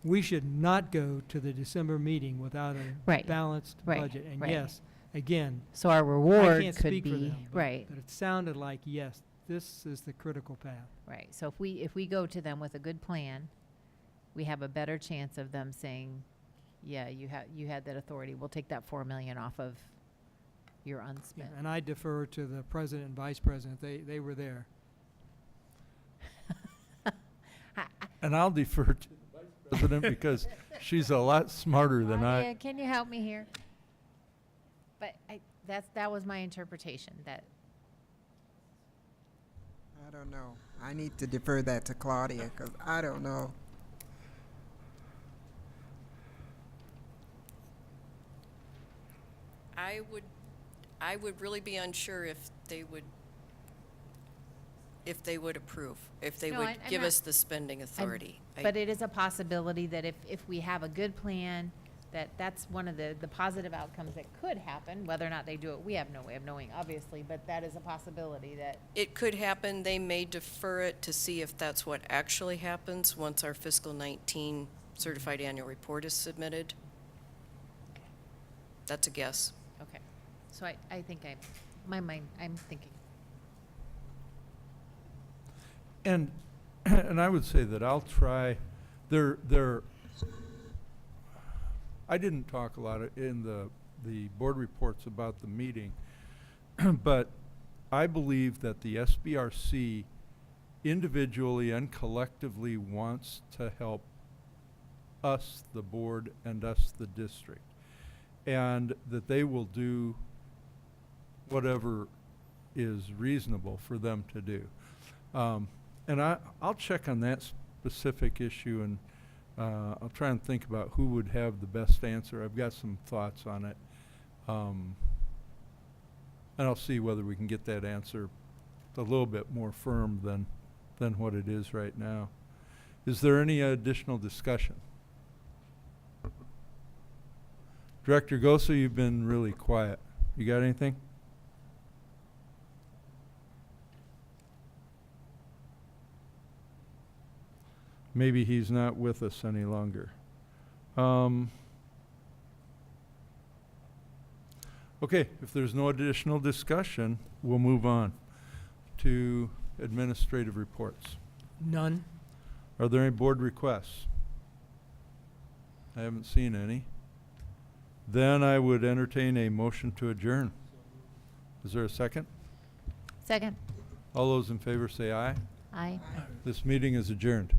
We should not go to the December meeting without a Right, balanced right, budget. And right. yes, again, So our I reward can't could speak for be, them, right. but it sounded like, yes, this is the critical path. Right, so if we go to them with a good plan, we have a better chance of them saying, yeah, you had that authority, we'll take that 4 million off of your Yeah, unspent. and I defer to the president and vice president. They were there. And I'll defer to the Vice President because she's a lot smarter than Claudia, I. can you help me here? But that was my interpretation, that, I don't know. I need to defer that to Claudia, because I don't know. I would really be unsure if they would approve, if they No, would I'm give not- us the spending authority. but it is a possibility that if we have a good plan, that's one of the positive outcomes that could happen. Whether or not they do it, we have no way of knowing, obviously, but that is a possibility that, It could happen. They may defer it to see if that's what actually happens once our fiscal 19 certified annual report is submitted. That's a guess. okay. So I think I'm thinking. And I would say that I'll try, I didn't talk a lot in the board reports about the meeting, but I believe that the SBRC individually and collectively wants to help us, the board, and us, the district. And that they will do whatever is reasonable for them to do. And I'll check on that specific issue, and I'll try and think about who would have the best answer. I've got some thoughts on it. And I'll see whether we can get that answer a little bit more firm than what it is right now. Is there any additional discussion? Director Gosa, you've been really quiet. You got anything? Maybe he's not with us any longer. Okay, if there's no additional discussion, we'll move on to administrative reports. None. Are there any board requests? I haven't seen any. Then I would entertain a motion to adjourn. Is there a second? Second. All those in favor say aye. Aye. This meeting is adjourned.